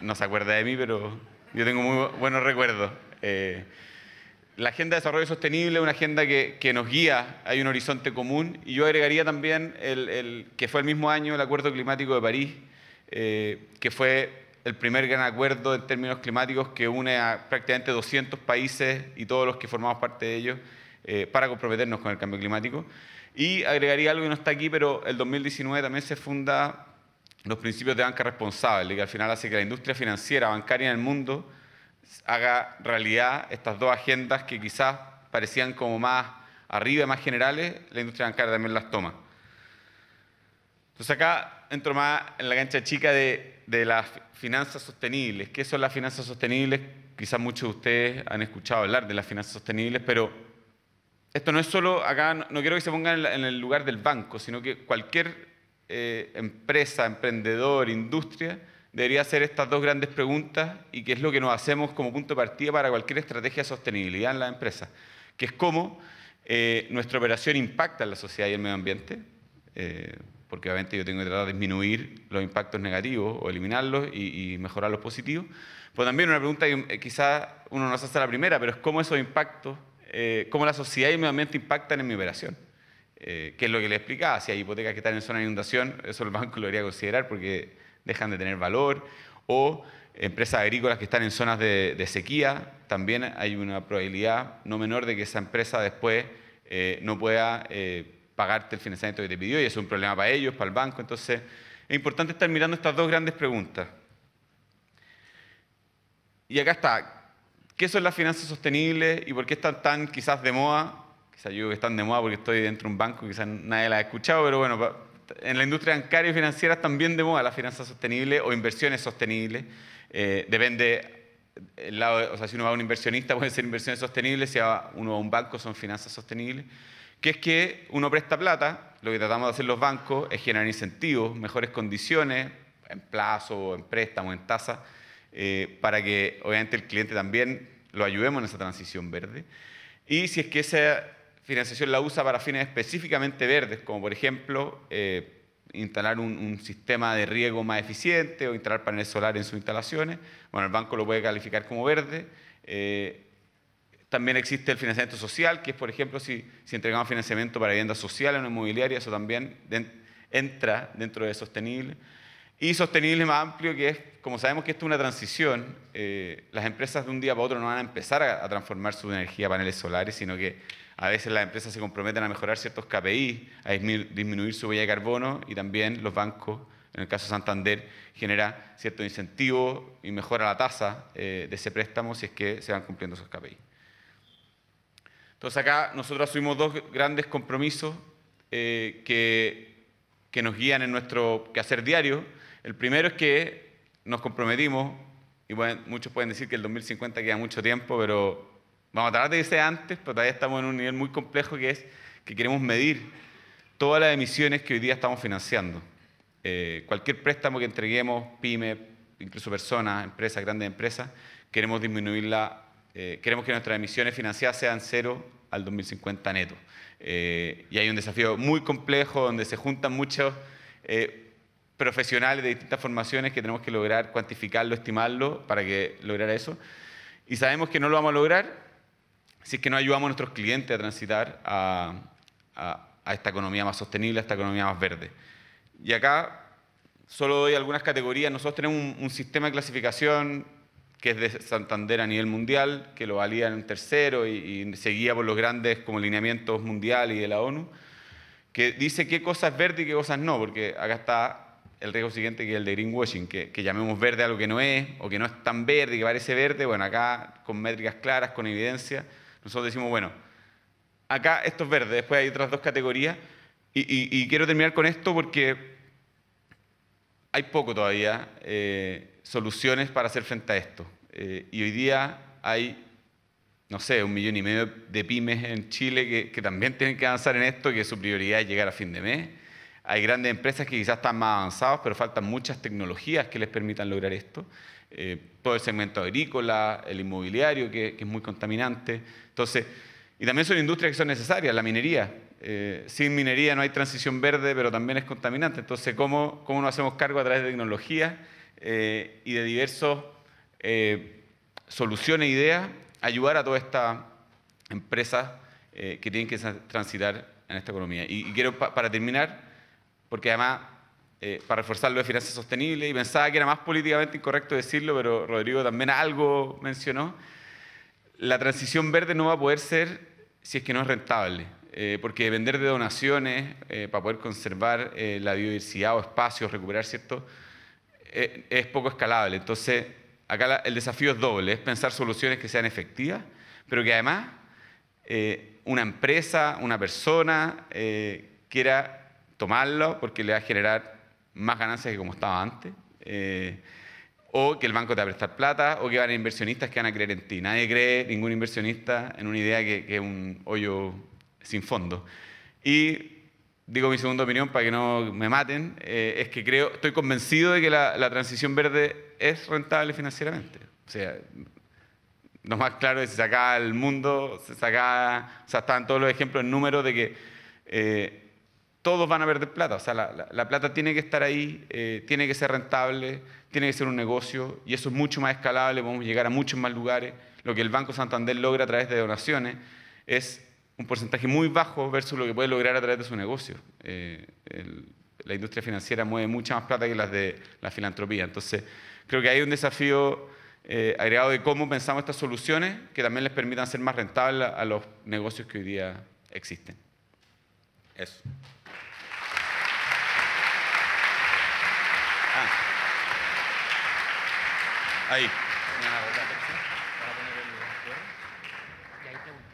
No se acuerda de mí, pero yo tengo muy buenos recuerdos. La Agenda de Desarrollo Sostenible es una agenda que nos guía, hay un horizonte común, y yo agregaría también que fue el mismo año el Acuerdo Climático de París, que fue el primer gran acuerdo en términos climáticos que une a prácticamente 200 países y todos los que formamos parte de ellos para comprometernos con el cambio climático. Y agregaría algo que no está aquí, pero el 2019 también se funda los principios de banca responsable, que al final hace que la industria financiera, bancaria en el mundo, haga realidad estas dos agendas que quizás parecían como más arriba, más generales, la industria bancaria también las toma. Entonces acá entro más en la cancha chica de las finanzas sostenibles. ¿Qué son las finanzas sostenibles? Quizás muchos de ustedes han escuchado hablar de las finanzas sostenibles, pero esto no es solo, acá no quiero que se pongan en el lugar del banco, sino que cualquier empresa, emprendedor, industria, debería hacer estas dos grandes preguntas y qué es lo que nos hacemos como punto de partida para cualquier estrategia de sostenibilidad en la empresa, que es cómo nuestra operación impacta en la sociedad y el medio ambiente, porque obviamente yo tengo que tratar de disminuir los impactos negativos o eliminarlos y mejorar los positivos. Pues también una pregunta que quizás uno no se hace la primera, pero es cómo esos impactos, cómo la sociedad y el medio ambiente impactan en mi operación. Que es lo que le explicaba, si hay hipotecas que están en zona de inundación, eso el banco lo debería considerar porque dejan de tener valor, o empresas agrícolas que están en zonas de sequía, también hay una probabilidad no menor de que esa empresa después no pueda pagarte el financiamiento que te pidió, y eso es un problema para ellos, para el banco. Entonces es importante estar mirando estas dos grandes preguntas. Y acá está, ¿qué son las finanzas sostenibles y por qué están tan quizás de moda? Quizás yo digo que están de moda porque estoy dentro de un banco, quizás nadie las ha escuchado, pero bueno, en la industria bancaria y financiera están bien de moda las finanzas sostenibles o inversiones sostenibles. Depende el lado, o sea, si uno va a un inversionista puede ser inversiones sostenibles, si uno va a un banco son finanzas sostenibles, que es que uno presta plata, lo que tratamos de hacer los bancos es generar incentivos, mejores condiciones, en plazo, o en préstamo, en tasa, para que obviamente el cliente también lo ayudemos en esa transición verde. Y si es que esa financiación la usa para fines específicamente verdes, como por ejemplo instalar un sistema de riego más eficiente o instalar paneles solares en sus instalaciones, bueno, el banco lo puede calificar como verde. También existe el financiamiento social, que es, por ejemplo, si entregamos financiamiento para vivienda social en una inmobiliaria, eso también entra dentro de sostenible. Y sostenible más amplio, que es, como sabemos que esto es una transición, las empresas de un día para otro no van a empezar a transformar su energía a paneles solares, sino que a veces las empresas se comprometen a mejorar ciertos KPI, a disminuir su huella de carbono, y también los bancos, en el caso de Santander, genera cierto incentivo y mejora la tasa de ese préstamo si es que se van cumpliendo esos KPI. Entonces acá nosotros asumimos dos grandes compromisos que nos guían en nuestro quehacer diario. El primero es que nos comprometimos, y bueno, muchos pueden decir que el 2050 queda mucho tiempo, pero vamos a tratar de que sea antes, pero todavía estamos en un nivel muy complejo, que es que queremos medir todas las emisiones que hoy día estamos financiando. Cualquier préstamo que entreguemos, pyme, incluso personas, empresas, grandes empresas, queremos disminuirla, queremos que nuestras emisiones financiadas sean cero al 2050 neto. Y hay un desafío muy complejo donde se juntan muchos profesionales de distintas formaciones que tenemos que lograr cuantificarlo, estimarlo para que lograr eso. Y sabemos que no lo vamos a lograr si es que no ayudamos a nuestros clientes a transitar a esta economía más sostenible, a esta economía más verde. Y acá solo doy algunas categorías. Nosotros tenemos un sistema de clasificación que es de Santander a nivel mundial, que lo valida en un tercero y se guía por los grandes como lineamientos mundiales y de la ONU, que dice qué cosas es verde y qué cosas no, porque acá está el riesgo siguiente, que es el de greenwashing, que llamemos verde algo que no es, o que no es tan verde, que parece verde. Bueno, acá con métricas claras, con evidencia, nosotros decimos, bueno, acá esto es verde, después hay otras dos categorías, y quiero terminar con esto porque hay poco todavía soluciones para hacer frente a esto. Y hoy día hay, no sé, 1,5 millones de pymes en Chile que también tienen que avanzar en esto, que su prioridad es llegar a fin de mes. Hay grandes empresas que quizás están más avanzadas, pero faltan muchas tecnologías que les permitan lograr esto. Todo el segmento agrícola, el inmobiliario, que es muy contaminante. Entonces, y también son industrias que son necesarias, la minería. Sin minería no hay transición verde, pero también es contaminante. Entonces, ¿cómo nos hacemos cargo a través de tecnología y de diversas soluciones e ideas, ayudar a todas estas empresas que tienen que transitar en esta economía? Y quiero, para terminar, porque además, para reforzar lo de finanzas sostenibles, y pensaba que era más políticamente incorrecto decirlo, pero Rodrigo también algo mencionó, la transición verde no va a poder ser si es que no es rentable, porque depender de donaciones para poder conservar la biodiversidad o espacios, recuperar cierto, es poco escalable. Entonces, acá el desafío es doble, es pensar soluciones que sean efectivas, pero que además una empresa, una persona quiera tomarlo porque le va a generar más ganancias que como estaba antes, o que el banco te va a prestar plata, o que van a inversionistas que van a creer en ti. Nadie cree, ningún inversionista, en una idea que es un hoyo sin fondo. Y digo mi segunda opinión para que no me maten, es que estoy convencido de que la transición verde es rentable financieramente. O sea, lo más claro es que se saca el mundo, o sea, están todos los ejemplos en números de que todos van a perder plata. O sea, la plata tiene que estar ahí, tiene que ser rentable, tiene que ser un negocio, y eso es mucho más escalable, podemos llegar a muchos más lugares. Lo que el Banco Santander logra a través de donaciones es un porcentaje muy bajo versus lo que puede lograr a través de su negocio. La industria financiera mueve mucha más plata que las de la filantropía. Entonces, creo que hay un desafío agregado de cómo pensamos estas soluciones que también les permitan ser más rentables a los negocios que hoy día existen. Eso. Ahí. Y hay preguntas.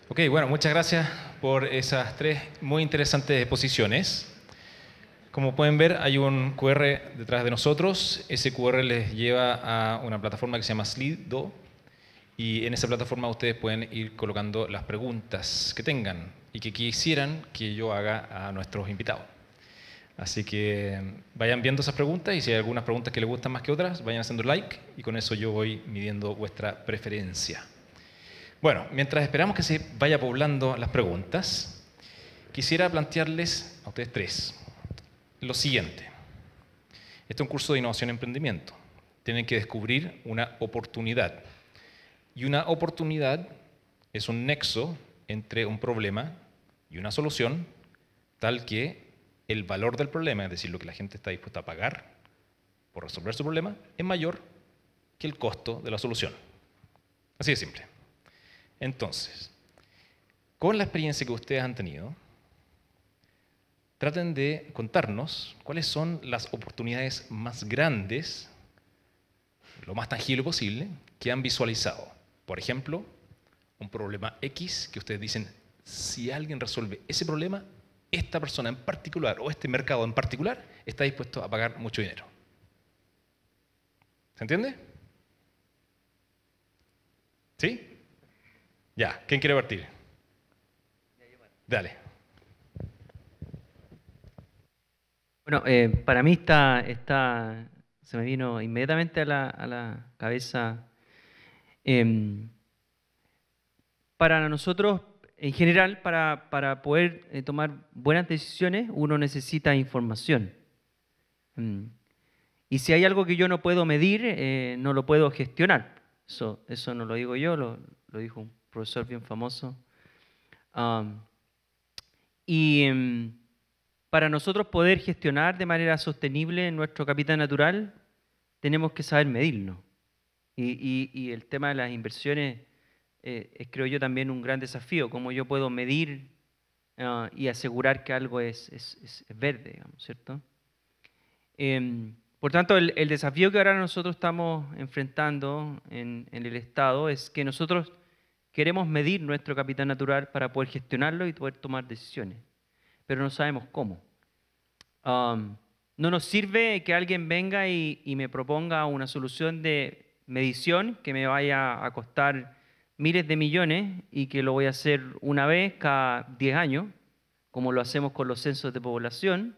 Ok, bueno, muchas gracias por esas tres muy interesantes exposiciones. Como pueden ver, hay un QR detrás de nosotros. Ese QR les lleva a una plataforma que se llama Slido, y en esa plataforma ustedes pueden ir colocando las preguntas que tengan y que quisieran que yo haga a nuestros invitados. Así que vayan viendo esas preguntas, y si hay algunas preguntas que les gustan más que otras, vayan haciendo like, y con eso yo voy midiendo vuestra preferencia. Bueno, mientras esperamos que se vaya poblando las preguntas, quisiera plantearles a ustedes tres lo siguiente. Este es un curso de innovación y emprendimiento. Tienen que descubrir una oportunidad. Y una oportunidad es un nexo entre un problema y una solución, tal que el valor del problema, es decir, lo que la gente está dispuesta a pagar por resolver su problema, es mayor que el costo de la solución. Así de simple. Entonces, con la experiencia que ustedes han tenido, traten de contarnos cuáles son las oportunidades más grandes, lo más tangible posible, que han visualizado. Por ejemplo, un problema X que ustedes dicen, si alguien resuelve ese problema, esta persona en particular o este mercado en particular está dispuesto a pagar mucho dinero. ¿Se entiende? ¿Sí? Ya, ¿quién quiere partir? Dale. Bueno, para mí se me vino inmediatamente a la cabeza. Para nosotros, en general, para poder tomar buenas decisiones, uno necesita información. Y si hay algo que yo no puedo medir, no lo puedo gestionar. Eso no lo digo yo, lo dijo un profesor bien famoso. Para nosotros poder gestionar de manera sostenible nuestro capital natural, tenemos que saber medirlo. Y el tema de las inversiones es, creo yo, también un gran desafío, cómo yo puedo medir y asegurar que algo es verde, digamos, ¿cierto? Por tanto, el desafío que ahora nosotros estamos enfrentando en el Estado es que nosotros queremos medir nuestro capital natural para poder gestionarlo y poder tomar decisiones, pero no sabemos cómo. No nos sirve que alguien venga y me proponga una solución de medición que me vaya a costar miles de millones y que lo voy a hacer una vez cada 10 años, como lo hacemos con los censos de población.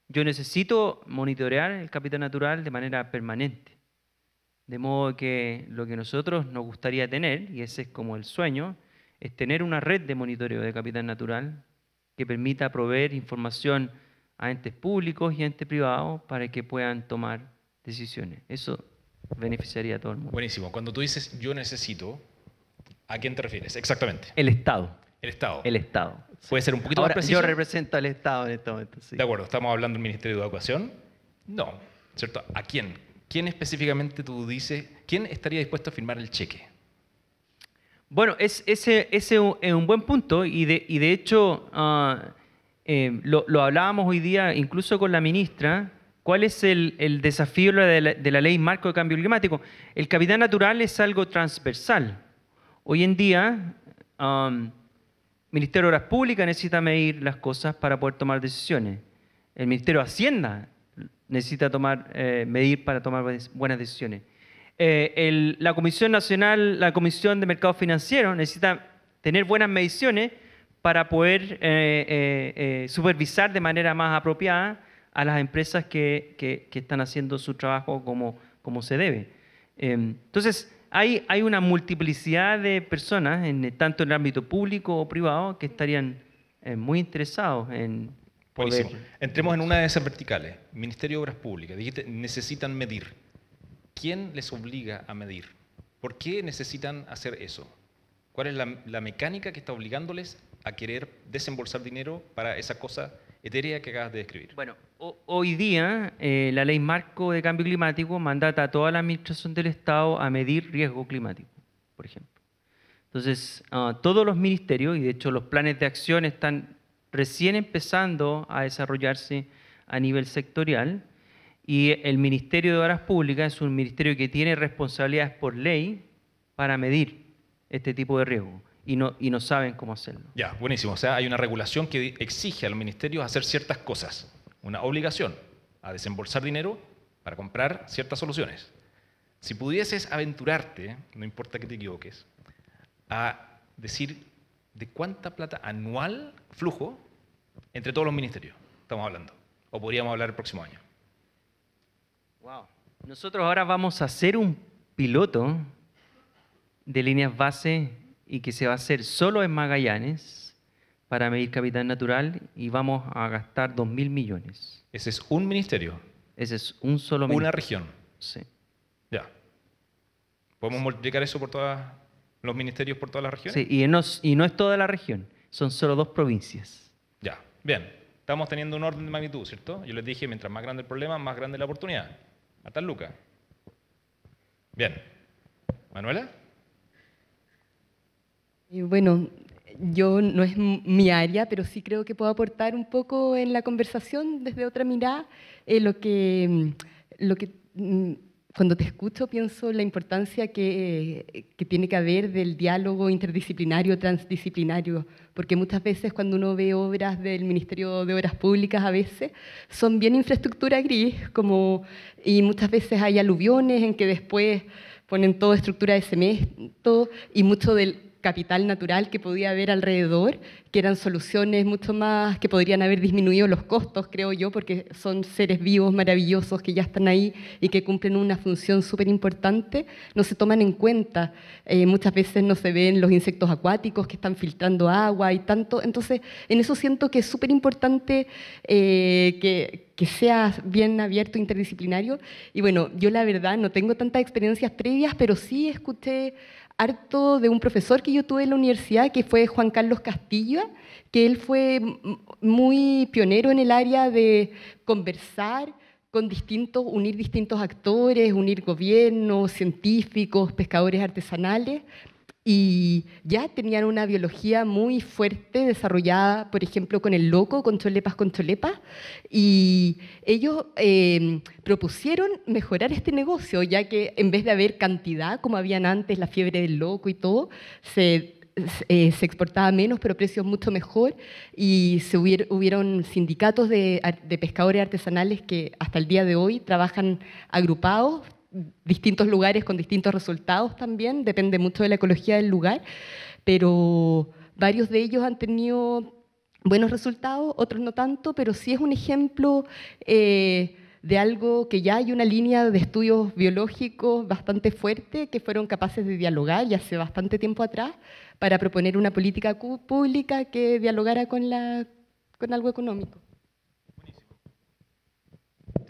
Yo necesito monitorear el capital natural de manera permanente. De modo que lo que nosotros nos gustaría tener, y ese es como el sueño, es tener una red de monitoreo de capital natural que permita proveer información a entes públicos y entes privados para que puedan tomar decisiones. Eso beneficiaría a todo el mundo. Buenísimo. Cuando tú dices yo necesito, ¿a quién te refieres? Exactamente. El Estado. El Estado. El Estado. ¿Puede ser un poquito Ahora, más preciso? yo represento al Estado en este momento, sí. De acuerdo, ¿estamos hablando del Ministerio de Educación? No, ¿cierto? ¿A quién? ¿Quién específicamente tú dices, quién estaría dispuesto a firmar el cheque? Bueno, ese es un buen punto y de hecho lo hablábamos hoy día incluso con la ministra. ¿Cuál es el desafío de la Ley Marco de Cambio Climático? El capital natural es algo transversal. Hoy en día, el Ministerio de Obras Públicas necesita medir las cosas para poder tomar decisiones. El Ministerio de Hacienda necesita medir para tomar buenas decisiones. La Comisión Nacional, la Comisión de Mercado Financiero necesita tener buenas mediciones para poder supervisar de manera más apropiada a las empresas que están haciendo su trabajo como se debe. Entonces, hay una multiplicidad de personas, tanto en el ámbito público o privado, que estarían muy interesados en poder... Buenísimo. Entremos en una de esas verticales. Ministerio de Obras Públicas. Dijiste, necesitan medir. ¿Quién les obliga a medir? ¿Por qué necesitan hacer eso? ¿Cuál es la mecánica que está obligándoles a querer desembolsar dinero para esa cosa etérea que acabas de describir? Bueno, hoy día la Ley Marco de Cambio Climático mandata a toda la administración del Estado a medir riesgo climático, por ejemplo. Entonces, todos los ministerios, y de hecho los planes de acción están recién empezando a desarrollarse a nivel sectorial, y el Ministerio de Obras Públicas es un ministerio que tiene responsabilidades por ley para medir este tipo de riesgo. Y no saben cómo hacerlo. Ya, buenísimo. O sea, hay una regulación que exige a los ministerios hacer ciertas cosas. Una obligación a desembolsar dinero para comprar ciertas soluciones. Si pudieses aventurarte, no importa que te equivoques, a decir de cuánta plata anual flujo entre todos los ministerios estamos hablando, o podríamos hablar el próximo año. Wow. Nosotros ahora vamos a hacer un piloto de líneas base y que se va a hacer solo en Magallanes para medir capital natural y vamos a gastar 2.000 millones. Ese es un ministerio. Ese es un solo ministerio. Una región. Sí. Ya. ¿Podemos multiplicar eso por todos los ministerios por todas las regiones? Sí, y no es toda la región, son solo 2 provincias. Ya, bien. Estamos teniendo un orden de magnitud, ¿cierto? Yo les dije, mientras más grande el problema, más grande la oportunidad. Hasta Lucas. Bien. ¿Manuela? Bueno, yo no es mi área, pero sí creo que puedo aportar un poco en la conversación desde otra mirada. Cuando te escucho pienso en la importancia que tiene que haber del diálogo interdisciplinario, transdisciplinario, porque muchas veces cuando uno ve obras del Ministerio de Obras Públicas a veces son bien infraestructura gris, y muchas veces hay aluviones en que después ponen toda estructura de cemento y mucho del capital natural que podía haber alrededor, que eran soluciones mucho más que podrían haber disminuido los costos, creo yo, porque son seres vivos maravillosos que ya están ahí y que cumplen una función súper importante, no se toman en cuenta. Muchas veces no se ven los insectos acuáticos que están filtrando agua y tanto. Entonces, en eso siento que es súper importante que sea bien abierto, interdisciplinario. Y bueno, yo la verdad no tengo tantas experiencias previas, pero sí escuché harto de un profesor que yo tuve en la universidad, que fue Juan Carlos Castilla, que él fue muy pionero en el área de conversar con unir distintos actores, unir gobiernos, científicos, pescadores artesanales, y ya tenían una biología muy fuerte desarrollada, por ejemplo, con el loco, con cholepas, y ellos propusieron mejorar este negocio, ya que en vez de haber cantidad, como habían antes, la fiebre del loco y todo, se exportaba menos, pero precios mucho mejor, y hubieron sindicatos de pescadores artesanales que hasta el día de hoy trabajan agrupados, distintos lugares con distintos resultados también, depende mucho de la ecología del lugar, pero varios de ellos han tenido buenos resultados, otros no tanto, pero sí es un ejemplo de algo que ya hay una línea de estudios biológicos bastante fuerte que fueron capaces de dialogar ya hace bastante tiempo atrás para proponer una política pública que dialogara con algo económico.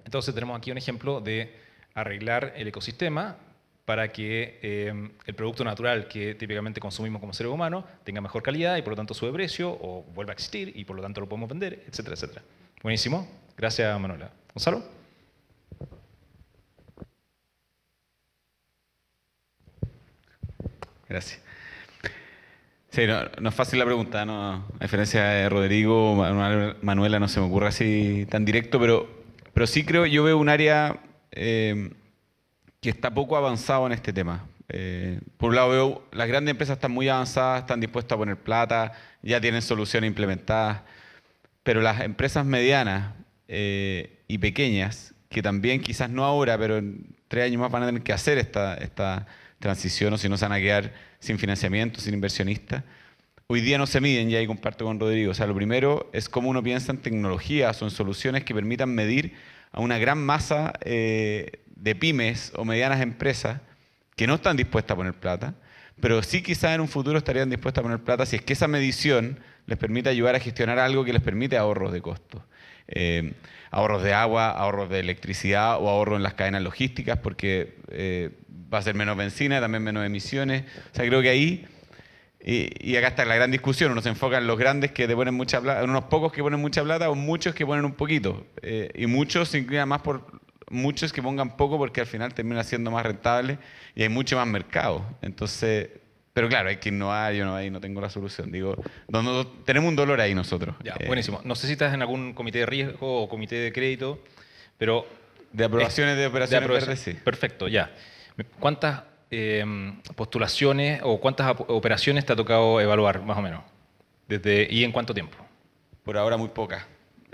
Entonces tenemos aquí un ejemplo de arreglar el ecosistema para que el producto natural que típicamente consumimos como seres humanos tenga mejor calidad y por lo tanto sube precio o vuelva a existir y por lo tanto lo podemos vender, etcétera, etcétera. Buenísimo. Gracias, Manuela. ¿Gonzalo? Gracias. Sí, no es fácil la pregunta, ¿no? A diferencia de Rodrigo, Manuela no se me ocurre así tan directo, pero sí creo, yo veo un área que está poco avanzado en este tema. Por un lado veo, las grandes empresas están muy avanzadas, están dispuestas a poner plata, ya tienen soluciones implementadas, pero las empresas medianas y pequeñas, que también quizás no ahora, pero en 3 años más van a tener que hacer esta transición, o si no se van a quedar sin financiamiento, sin inversionistas. Hoy día no se miden, y ahí comparto con Rodrigo. O sea, lo primero es cómo uno piensa en tecnologías o en soluciones que permitan medir a una gran masa de pymes o medianas empresas que no están dispuestas a poner plata, pero sí quizás en un futuro estarían dispuestas a poner plata si es que esa medición les permite ayudar a gestionar algo que les permite ahorros de costos. Ahorros de agua, ahorros de electricidad o ahorros en las cadenas logísticas, porque va a ser menos benzina, también menos emisiones. O sea, creo que ahí, y acá está la gran discusión, uno se enfoca en los grandes que te ponen mucha plata, en unos pocos que ponen mucha plata o muchos que ponen un poquito. Y muchos se inclinan más por muchos que pongan poco porque al final termina siendo más rentable y hay mucho más mercado. Entonces, pero claro, hay que innovar, yo ahí no tengo la solución. Digo, tenemos un dolor ahí nosotros. Ya, buenísimo. No sé si estás en algún comité de riesgo o comité de crédito, pero... De aprobaciones de operaciones verdes, sí. Perfecto, ya. ¿Cuántas postulaciones o cuántas operaciones te ha tocado evaluar, más o menos? ¿Y en cuánto tiempo? Por ahora muy pocas.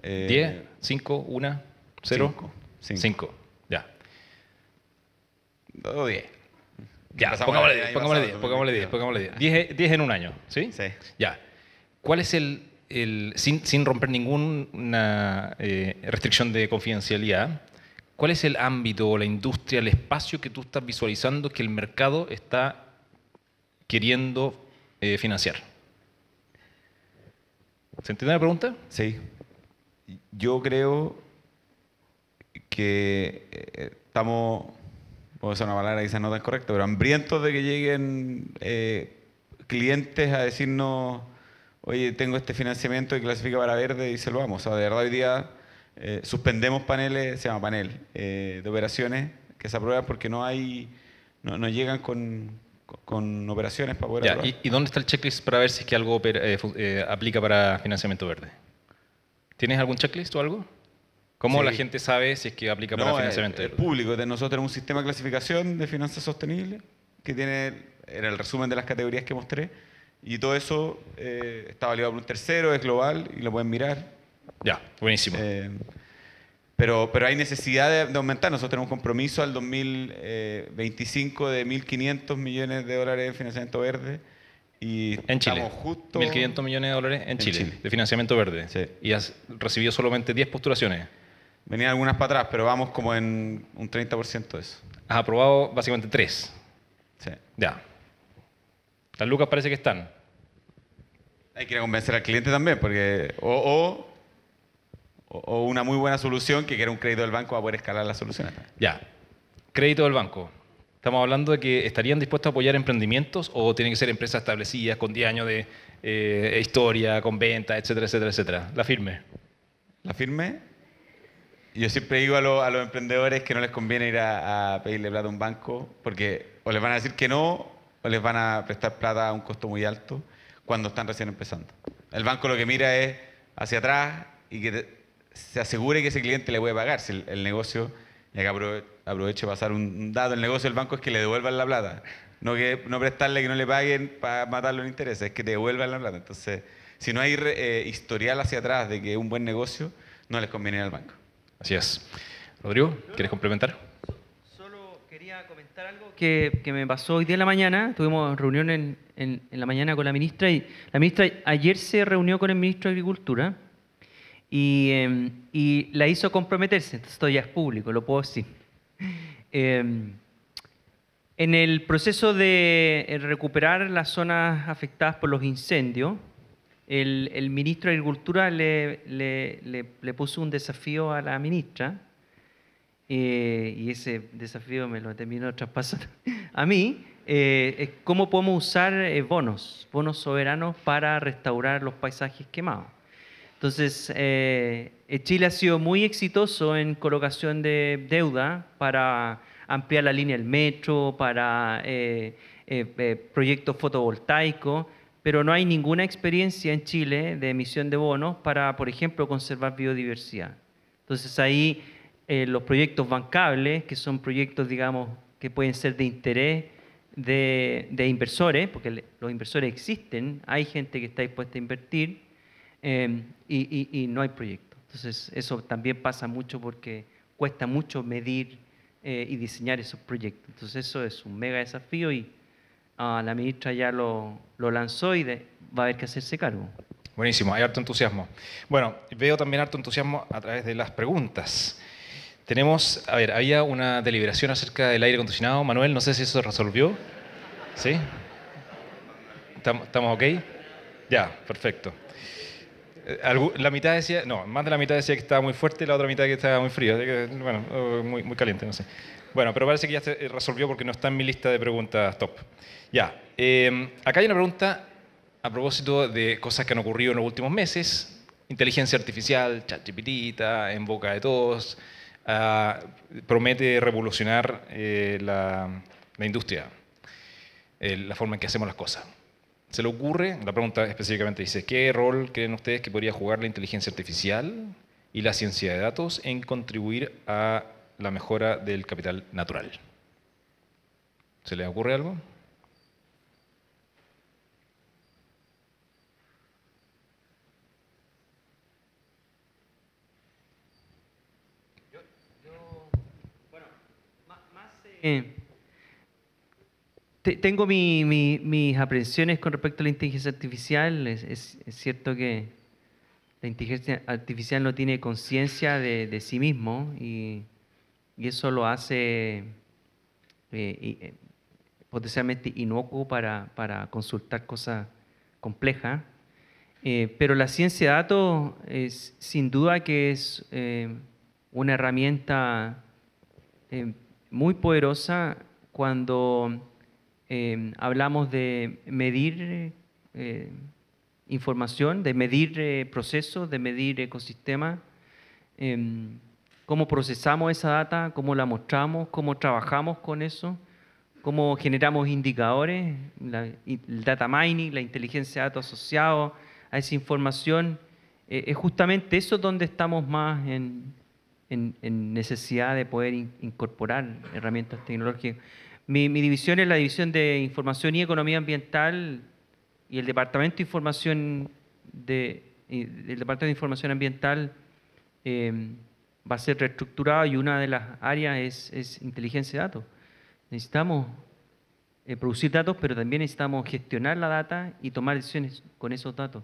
10, 5, 1, 0. 5, ya. O 10. Ya, pongámosle 10. 10 en un año, ¿sí? Sí. Ya. ¿Cuál es sin romper ninguna restricción de confidencialidad, cuál es el ámbito o la industria, el espacio que tú estás visualizando que el mercado está queriendo financiar? ¿Se entiende la pregunta? Sí. Yo creo que estamos, puedo usar una palabra quizás no tan correcta, pero hambrientos de que lleguen clientes a decirnos, oye, tengo este financiamiento que clasifica para verde y se lo vamos. O sea, de verdad hoy día suspendemos paneles, se llama panel, de operaciones que se aprueban porque no llegan con operaciones para poder aprobar. ¿Y dónde está el checklist para ver si es que algo aplica para financiamiento verde? ¿Tienes algún checklist o algo? ¿Cómo la gente sabe si es que aplica para financiamiento verde? El público. Nosotros tenemos un sistema de clasificación de finanzas sostenibles que era el resumen de las categorías que mostré, y todo eso está validado por un tercero, es global y lo pueden mirar. Ya, buenísimo. Pero hay necesidad de aumentar. Nosotros tenemos un compromiso al 2025 de $1.500 millones en financiamiento verde y En Chile. estamos justo... 1.500 millones de dólares en Chile, Chile. de financiamiento verde. Sí. Y has recibido solamente 10 postulaciones. Venían algunas para atrás, pero vamos como en un 30% de eso. Has aprobado básicamente 3. Sí. Ya. Las lucas parece que están. Hay que ir a convencer al cliente también, porque o una muy buena solución que quiera un crédito del banco para poder escalar las soluciones. Ya. Crédito del banco. Estamos hablando de que estarían dispuestos a apoyar emprendimientos o tienen que ser empresas establecidas con 10 años de historia, con ventas, etcétera, etcétera, etcétera. La firme. La firme. Yo siempre digo a los emprendedores que no les conviene ir a pedirle plata a un banco porque o les van a decir que no o les van a prestar plata a un costo muy alto cuando están recién empezando. El banco lo que mira es hacia atrás y que se asegure que ese cliente le puede pagar. Si el negocio, y acá aprovecho de pasar un dato, el negocio del banco es que le devuelvan la plata. No prestarle que no le paguen para matarlo en intereses, es que te devuelvan la plata. Entonces, si no hay historial hacia atrás de que es un buen negocio, no les conviene ir al banco. Así es. Rodrigo, ¿quieres complementar? Solo quería comentar algo que me pasó hoy día en la mañana. Tuvimos reunión en la mañana con la ministra y la ministra ayer se reunió con el ministro de Agricultura y la hizo comprometerse. Entonces esto ya es público, lo puedo decir. En el proceso de recuperar las zonas afectadas por los incendios, el ministro de Agricultura le puso un desafío a la ministra y ese desafío me lo terminó traspasando a mí. Es cómo podemos usar bonos soberanos para restaurar los paisajes quemados. Entonces, Chile ha sido muy exitoso en colocación de deuda para ampliar la línea del metro, para proyectos fotovoltaicos, pero no hay ninguna experiencia en Chile de emisión de bonos para, por ejemplo, conservar biodiversidad. Entonces ahí los proyectos bancables, que son proyectos, digamos, que pueden ser de interés de inversores, porque los inversores existen, hay gente que está dispuesta a invertir y no hay proyectos. Entonces eso también pasa mucho porque cuesta mucho medir y diseñar esos proyectos. Entonces eso es un mega desafío y la ministra ya lo lanzó y va a haber que hacerse cargo. Buenísimo, hay harto entusiasmo. Bueno, veo también harto entusiasmo a través de las preguntas. Tenemos, a ver, había una deliberación acerca del aire acondicionado. Manuel, no sé si eso se resolvió. ¿Sí? ¿Estamos ok? Ya, perfecto. La mitad decía, no, más de la mitad decía que estaba muy fuerte y la otra mitad que estaba muy frío. Bueno, muy caliente, no sé. Bueno, pero parece que ya se resolvió porque no está en mi lista de preguntas top. Ya, acá hay una pregunta a propósito de cosas que han ocurrido en los últimos meses. Inteligencia artificial, ChatGPT, está en boca de todos. Promete revolucionar la industria, la forma en que hacemos las cosas. ¿Se le ocurre? La pregunta específicamente dice, ¿qué rol creen ustedes que podría jugar la inteligencia artificial y la ciencia de datos en contribuir a la mejora del capital natural? ¿Se les ocurre algo? Tengo mis aprensiones con respecto a la inteligencia artificial. Es cierto que la inteligencia artificial no tiene conciencia de sí mismo y eso lo hace potencialmente inocuo para consultar cosas complejas. Pero la ciencia de datos es sin duda que es una herramienta muy poderosa cuando hablamos de medir información, de medir procesos, de medir ecosistemas, cómo procesamos esa data, cómo la mostramos, cómo trabajamos con eso, cómo generamos indicadores, el data mining, la inteligencia de datos asociados a esa información. Es justamente eso donde estamos más en necesidad de poder incorporar herramientas tecnológicas. Mi división es la división de Información y Economía Ambiental y el Departamento de Información Ambiental va a ser reestructurado y una de las áreas es inteligencia de datos. Necesitamos producir datos, pero también necesitamos gestionar la data y tomar decisiones con esos datos.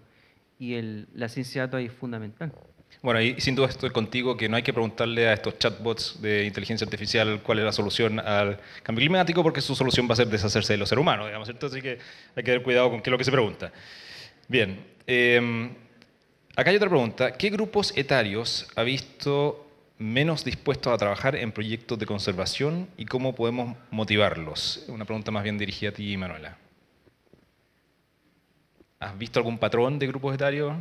Y la ciencia de datos ahí es fundamental. Bueno, y sin duda estoy contigo que no hay que preguntarle a estos chatbots de inteligencia artificial cuál es la solución al cambio climático, porque su solución va a ser deshacerse de los seres humanos, digamos, ¿cierto? Así que hay que tener cuidado con qué es lo que se pregunta. Bien, acá hay otra pregunta. ¿Qué grupos etarios ha visto menos dispuestos a trabajar en proyectos de conservación y cómo podemos motivarlos? Una pregunta más bien dirigida a ti, Manuela. ¿Has visto algún patrón de grupos etarios?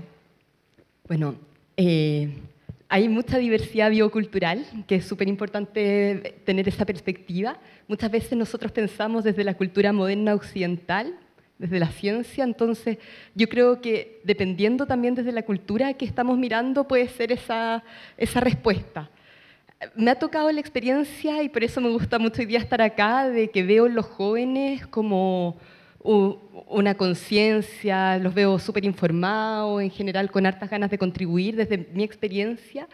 Bueno, hay mucha diversidad biocultural, que es súper importante tener esa perspectiva. Muchas veces nosotros pensamos desde la cultura moderna occidental, desde la ciencia, entonces yo creo que dependiendo también desde la cultura que estamos mirando puede ser esa respuesta. Me ha tocado la experiencia, y por eso me gusta mucho hoy día estar acá, de que veo en los jóvenes como una conciencia, los veo súper informados, en general con hartas ganas de contribuir desde mi experiencia.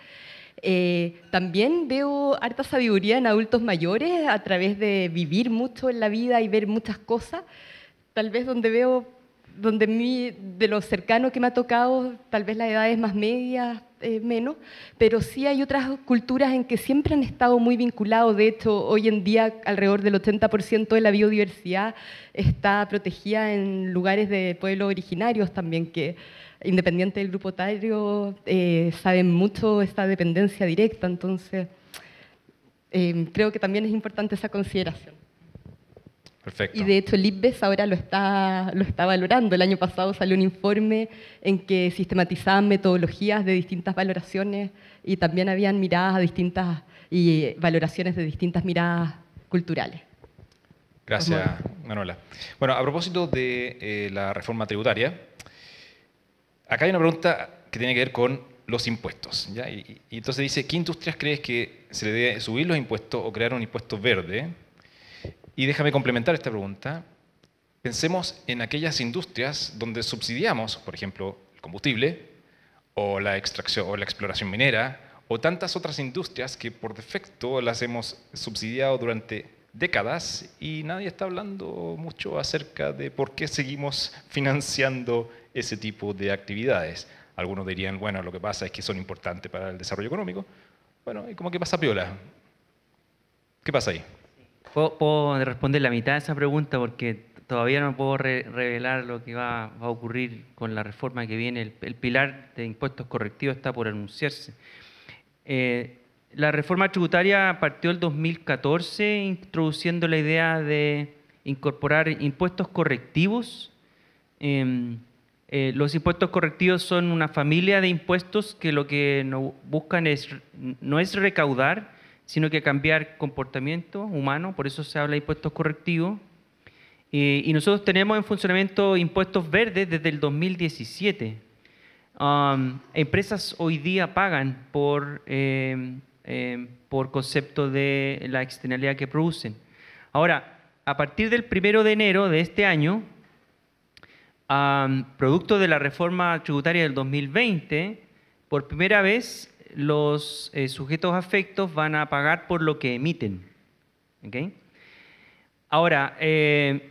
También veo harta sabiduría en adultos mayores a través de vivir mucho en la vida y ver muchas cosas. Tal vez de lo cercano que me ha tocado, tal vez las edades más medias, menos, pero sí hay otras culturas en que siempre han estado muy vinculados. De hecho, hoy en día alrededor del 80% de la biodiversidad está protegida en lugares de pueblos originarios también, que independiente del grupo etario, saben mucho esta dependencia directa. Entonces, creo que también es importante esa consideración. Perfecto. Y de hecho el IPBES ahora lo está valorando. El año pasado salió un informe en que sistematizaban metodologías de distintas valoraciones y también habían miradas a distintas y valoraciones de distintas miradas culturales. Gracias, Manuela. Bueno, a propósito de la reforma tributaria, acá hay una pregunta que tiene que ver con los impuestos, ¿ya? Y entonces dice, ¿qué industrias crees que se le debe subir los impuestos o crear un impuesto verde? Y déjame complementar esta pregunta. Pensemos en aquellas industrias donde subsidiamos, por ejemplo, el combustible, o la extracción o la exploración minera, o tantas otras industrias que por defecto las hemos subsidiado durante décadas y nadie está hablando mucho acerca de por qué seguimos financiando ese tipo de actividades. Algunos dirían, bueno, lo que pasa es que son importantes para el desarrollo económico. Bueno, ¿y cómo que pasa piola? ¿Qué pasa ahí? Puedo responder la mitad de esa pregunta porque todavía no puedo revelar lo que va a ocurrir con la reforma que viene. El pilar de impuestos correctivos está por anunciarse. La reforma tributaria partió el 2014 introduciendo la idea de incorporar impuestos correctivos. Los impuestos correctivos son una familia de impuestos que lo que buscan no es recaudar, sino que cambiar comportamiento humano, por eso se habla de impuestos correctivos. Y nosotros tenemos en funcionamiento impuestos verdes desde el 2017. Empresas hoy día pagan por concepto de la externalidad que producen. Ahora, a partir del 1 de enero de este año, producto de la reforma tributaria del 2020, por primera vez los sujetos afectos van a pagar por lo que emiten. ¿Okay? Ahora,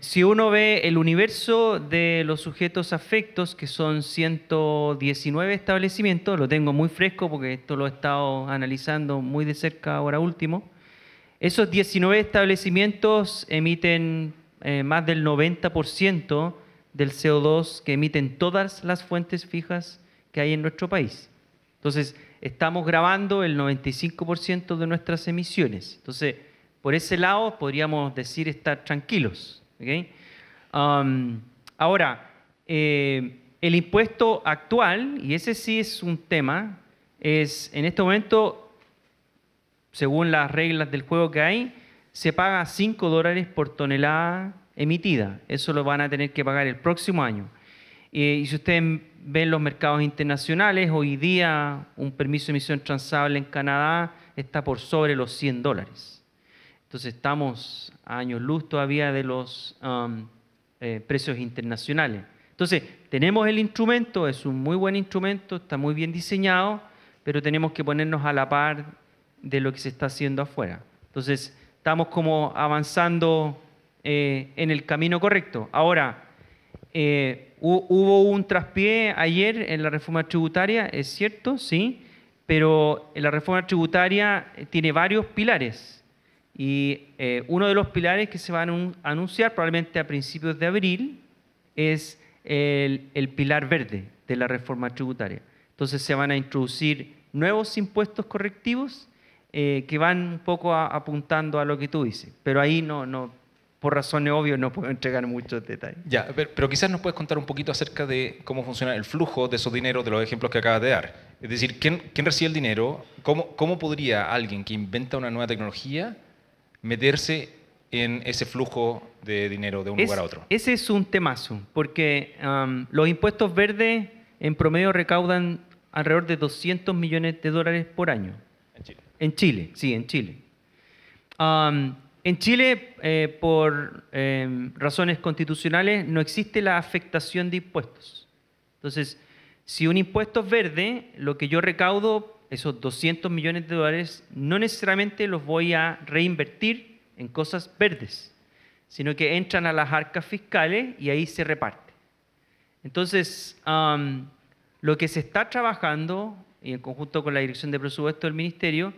si uno ve el universo de los sujetos afectos, que son 119 establecimientos, lo tengo muy fresco porque esto lo he estado analizando muy de cerca ahora último, esos 19 establecimientos emiten más del 90% del CO2 que emiten todas las fuentes fijas que hay en nuestro país. Entonces, estamos grabando el 95% de nuestras emisiones. Entonces, por ese lado podríamos decir estar tranquilos. ¿Okay? Ahora, el impuesto actual, y ese sí es un tema, es en este momento, según las reglas del juego que hay, se paga $5 por tonelada emitida. Eso lo van a tener que pagar el próximo año. Y si ustedes ven los mercados internacionales, hoy día un permiso de emisión transable en Canadá está por sobre los $100. Entonces estamos a años luz todavía de los precios internacionales. Entonces tenemos el instrumento, es un muy buen instrumento, está muy bien diseñado, pero tenemos que ponernos a la par de lo que se está haciendo afuera. Entonces estamos como avanzando en el camino correcto. Ahora, hubo un traspié ayer en la reforma tributaria, es cierto, sí, pero la reforma tributaria tiene varios pilares. Y uno de los pilares que se van a anunciar probablemente a principios de abril es el pilar verde de la reforma tributaria. Entonces se van a introducir nuevos impuestos correctivos que van un poco apuntando a lo que tú dices. Pero ahí por razones obvias no puedo entregar muchos detalles. Ya, pero quizás nos puedes contar un poquito acerca de cómo funciona el flujo de esos dineros, de los ejemplos que acabas de dar. Es decir, ¿quién recibe el dinero? ¿Cómo podría alguien que inventa una nueva tecnología meterse en ese flujo de dinero de un lugar a otro? Ese es un temazo, porque los impuestos verdes en promedio recaudan alrededor de $200 millones por año. En Chile. En Chile, sí, en Chile. En Chile, por razones constitucionales, no existe la afectación de impuestos. Entonces, si un impuesto es verde, lo que yo recaudo, esos $200 millones, no necesariamente los voy a reinvertir en cosas verdes, sino que entran a las arcas fiscales y ahí se reparte. Entonces, lo que se está trabajando, y en conjunto con la Dirección de Presupuesto del Ministerio,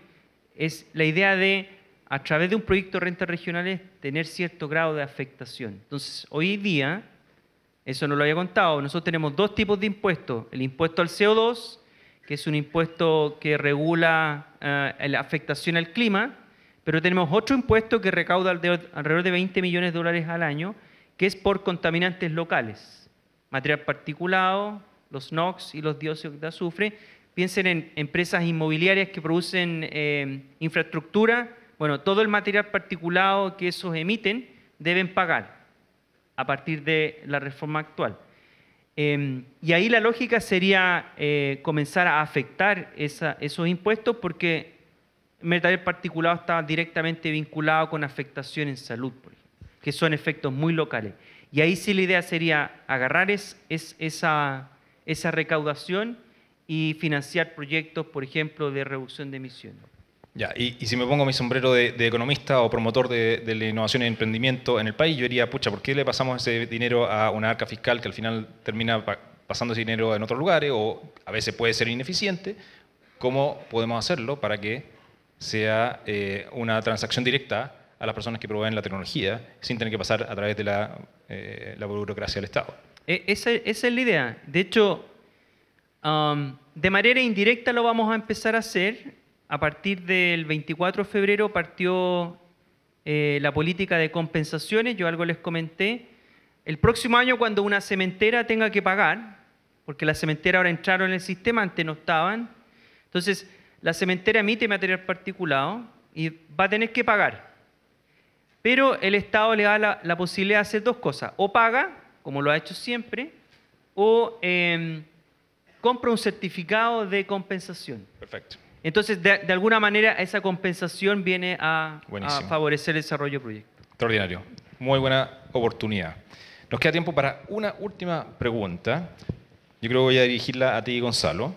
es la idea de, a través de un proyecto de rentas regionales, tener cierto grado de afectación. Entonces, hoy día, eso no lo había contado, nosotros tenemos dos tipos de impuestos. El impuesto al CO2, que es un impuesto que regula la afectación al clima, pero tenemos otro impuesto que recauda alrededor de $20 millones al año, que es por contaminantes locales, material particulado, los NOx y los dióxidos de azufre. Piensen en empresas inmobiliarias que producen infraestructura. Bueno, todo el material particulado que esos emiten deben pagar a partir de la reforma actual. Y ahí la lógica sería comenzar a afectar esos impuestos porque el material particulado está directamente vinculado con afectación en salud, por ejemplo, que son efectos muy locales. Y ahí sí la idea sería agarrar esa recaudación y financiar proyectos, por ejemplo, de reducción de emisiones. Ya, y si me pongo mi sombrero de economista o promotor de la innovación y emprendimiento en el país, yo diría, pucha, ¿por qué le pasamos ese dinero a una arca fiscal que al final termina pasando ese dinero en otros lugares o a veces puede ser ineficiente? ¿Cómo podemos hacerlo para que sea una transacción directa a las personas que proveen la tecnología sin tener que pasar a través de la burocracia del Estado? Esa es la idea. De hecho, de manera indirecta lo vamos a empezar a hacer. A partir del 24 de febrero partió la política de compensaciones, yo algo les comenté. El próximo año, cuando una cementera tenga que pagar, porque las cementeras ahora entraron en el sistema, antes no estaban, entonces la cementera emite material particulado y va a tener que pagar. Pero el Estado le da la posibilidad de hacer dos cosas. O paga, como lo ha hecho siempre, o compra un certificado de compensación. Perfecto. Entonces, de alguna manera, esa compensación viene a favorecer el desarrollo del proyecto. Extraordinario. Muy buena oportunidad. Nos queda tiempo para una última pregunta. Yo creo que voy a dirigirla a ti, Gonzalo,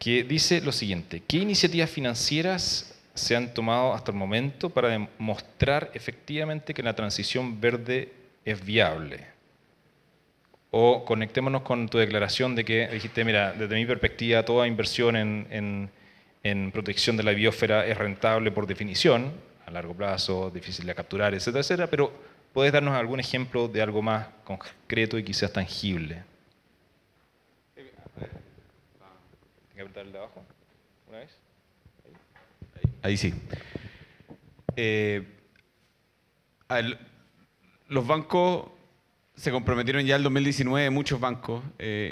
que dice lo siguiente. ¿Qué iniciativas financieras se han tomado hasta el momento para demostrar efectivamente que la transición verde es viable? O conectémonos con tu declaración de que dijiste, mira, desde mi perspectiva, toda inversión en protección de la biosfera es rentable por definición, a largo plazo, difícil de capturar, etcétera, etcétera, pero ¿puedes darnos algún ejemplo de algo más concreto y quizás tangible? ¿Tengo que apretar el de abajo? ¿Una vez? Ahí sí. Los bancos se comprometieron ya el 2019, muchos bancos.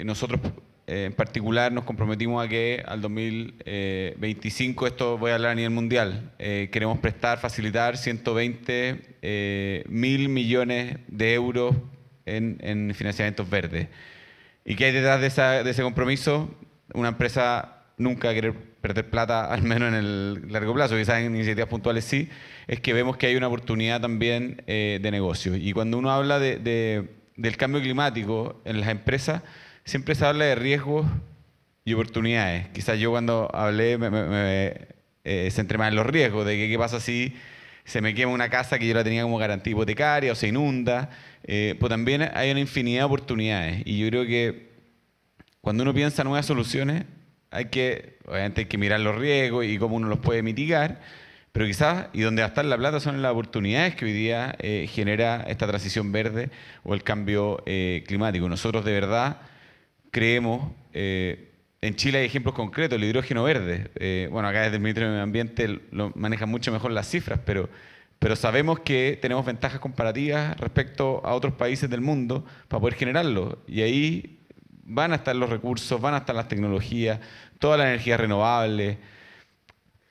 Nosotros en particular nos comprometimos a que al 2025, esto voy a hablar a nivel mundial, queremos facilitar 120 mil millones de euros en financiamientos verdes. ¿Y qué hay detrás de ese compromiso? Una empresa nunca quiere perder plata, al menos en el largo plazo, quizás en iniciativas puntuales sí, es que vemos que hay una oportunidad también de negocio. Y cuando uno habla del cambio climático en las empresas, siempre se habla de riesgos y oportunidades. Quizás yo cuando hablé me centré más en los riesgos, de qué pasa si se me quema una casa que yo la tenía como garantía hipotecaria o se inunda. Pues también hay una infinidad de oportunidades. Y yo creo que cuando uno piensa en nuevas soluciones, obviamente hay que mirar los riesgos y cómo uno los puede mitigar, pero quizás, y donde va a estar la plata son las oportunidades que hoy día genera esta transición verde o el cambio climático. Nosotros de verdad creemos, en Chile hay ejemplos concretos, el hidrógeno verde. Bueno, acá desde el Ministerio de Medio Ambiente lo manejan mucho mejor las cifras, pero sabemos que tenemos ventajas comparativas respecto a otros países del mundo para poder generarlo. Y ahí van a estar los recursos, van a estar las tecnologías, toda la energía renovable.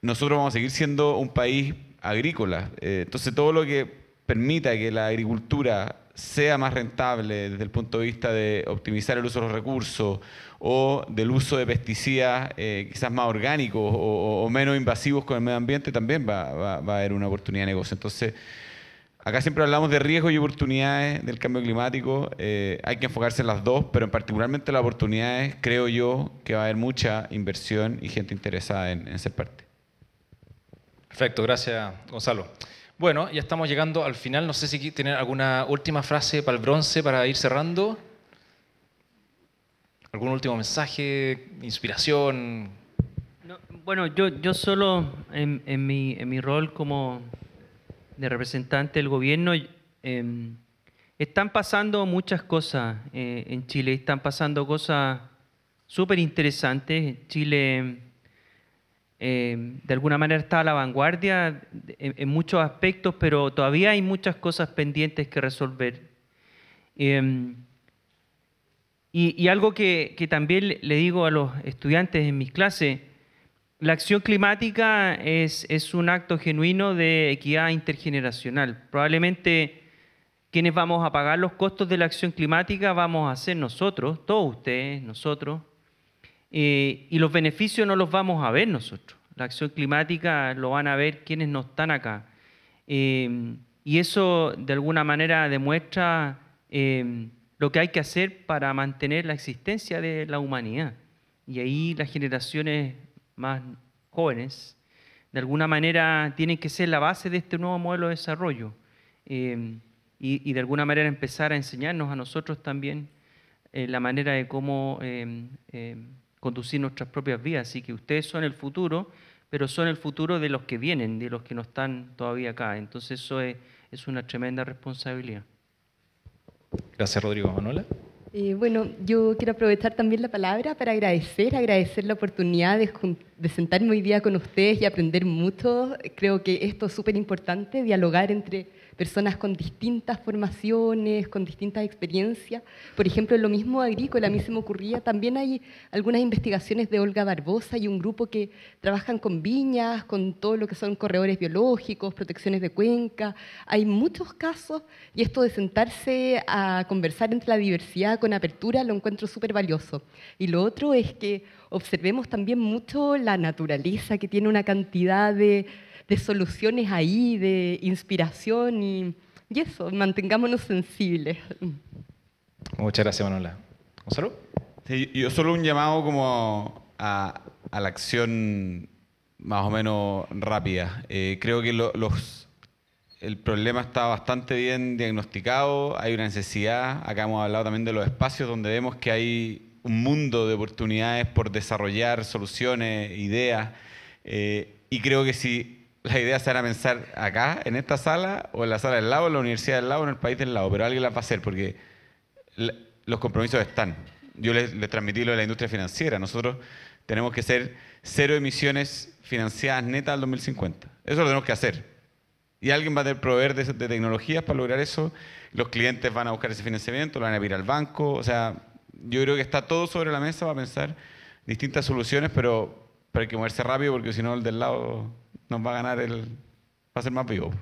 Nosotros vamos a seguir siendo un país agrícola. Entonces, todo lo que permita que la agricultura sea más rentable desde el punto de vista de optimizar el uso de los recursos o del uso de pesticidas quizás más orgánicos o menos invasivos con el medio ambiente, también va a haber una oportunidad de negocio. Entonces, acá siempre hablamos de riesgos y oportunidades del cambio climático. Hay que enfocarse en las dos, pero en particularmente las oportunidades, creo yo que va a haber mucha inversión y gente interesada en ser parte. Perfecto, gracias Gonzalo. Bueno, ya estamos llegando al final. No sé si tienen alguna última frase para el bronce para ir cerrando. ¿Algún último mensaje, inspiración? No, bueno, yo solo en mi rol como de representante del gobierno, están pasando muchas cosas en Chile, están pasando cosas súper interesantes. Chile de alguna manera está a la vanguardia en muchos aspectos, pero todavía hay muchas cosas pendientes que resolver. Y algo que también le digo a los estudiantes en mis clases, la acción climática es un acto genuino de equidad intergeneracional. Probablemente quienes vamos a pagar los costos de la acción climática vamos a ser nosotros, todos ustedes, nosotros, y los beneficios no los vamos a ver nosotros. La acción climática lo van a ver quienes no están acá. Y eso de alguna manera demuestra lo que hay que hacer para mantener la existencia de la humanidad. Y ahí las generaciones más jóvenes, de alguna manera tienen que ser la base de este nuevo modelo de desarrollo y de alguna manera empezar a enseñarnos a nosotros también la manera de cómo conducir nuestras propias vidas. Así que ustedes son el futuro, pero son el futuro de los que vienen, de los que no están todavía acá. Entonces eso es una tremenda responsabilidad. Gracias, Rodrigo. Manuela. Bueno, yo quiero aprovechar también la palabra para agradecer la oportunidad de sentarme hoy día con ustedes y aprender mucho. Creo que esto es súper importante, dialogar entre personas con distintas formaciones, con distintas experiencias. Por ejemplo, en lo mismo agrícola, a mí se me ocurría, también hay algunas investigaciones de Olga Barbosa y un grupo que trabajan con viñas, con todo lo que son corredores biológicos, protecciones de cuenca. Hay muchos casos y esto de sentarse a conversar entre la diversidad con apertura lo encuentro súper valioso. Y lo otro es que observemos también mucho la naturaleza, que tiene una cantidad de soluciones ahí, de inspiración y eso, mantengámonos sensibles. Muchas gracias, Manuela. ¿Gonzalo? Sí, yo solo un llamado como a la acción más o menos rápida. Creo que el problema está bastante bien diagnosticado, hay una necesidad. Acá hemos hablado también de los espacios donde vemos que hay un mundo de oportunidades por desarrollar soluciones, ideas, y creo que si las ideas se van a pensar acá, en esta sala, o en la sala del lado, en la universidad del lado, o en el país del lado, pero alguien las va a hacer porque los compromisos están. Yo les transmití lo de la industria financiera. Nosotros tenemos que ser 0 emisiones financiadas netas al 2050. Eso lo tenemos que hacer. Y alguien va a tener que proveer de tecnologías para lograr eso. Los clientes van a buscar ese financiamiento, lo van a pedir al banco. O sea, yo creo que está todo sobre la mesa para pensar distintas soluciones, pero hay que moverse rápido porque si no el del lado nos va a ganar, va a ser más vivo.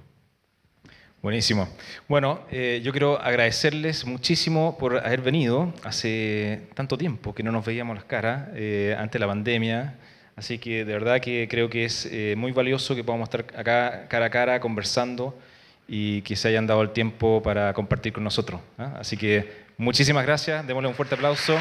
Buenísimo. Bueno, yo quiero agradecerles muchísimo por haber venido. Hace tanto tiempo que no nos veíamos las caras ante la pandemia. Así que de verdad que creo que es muy valioso que podamos estar acá cara a cara conversando y que se hayan dado el tiempo para compartir con nosotros. Así que muchísimas gracias. Démosle un fuerte aplauso.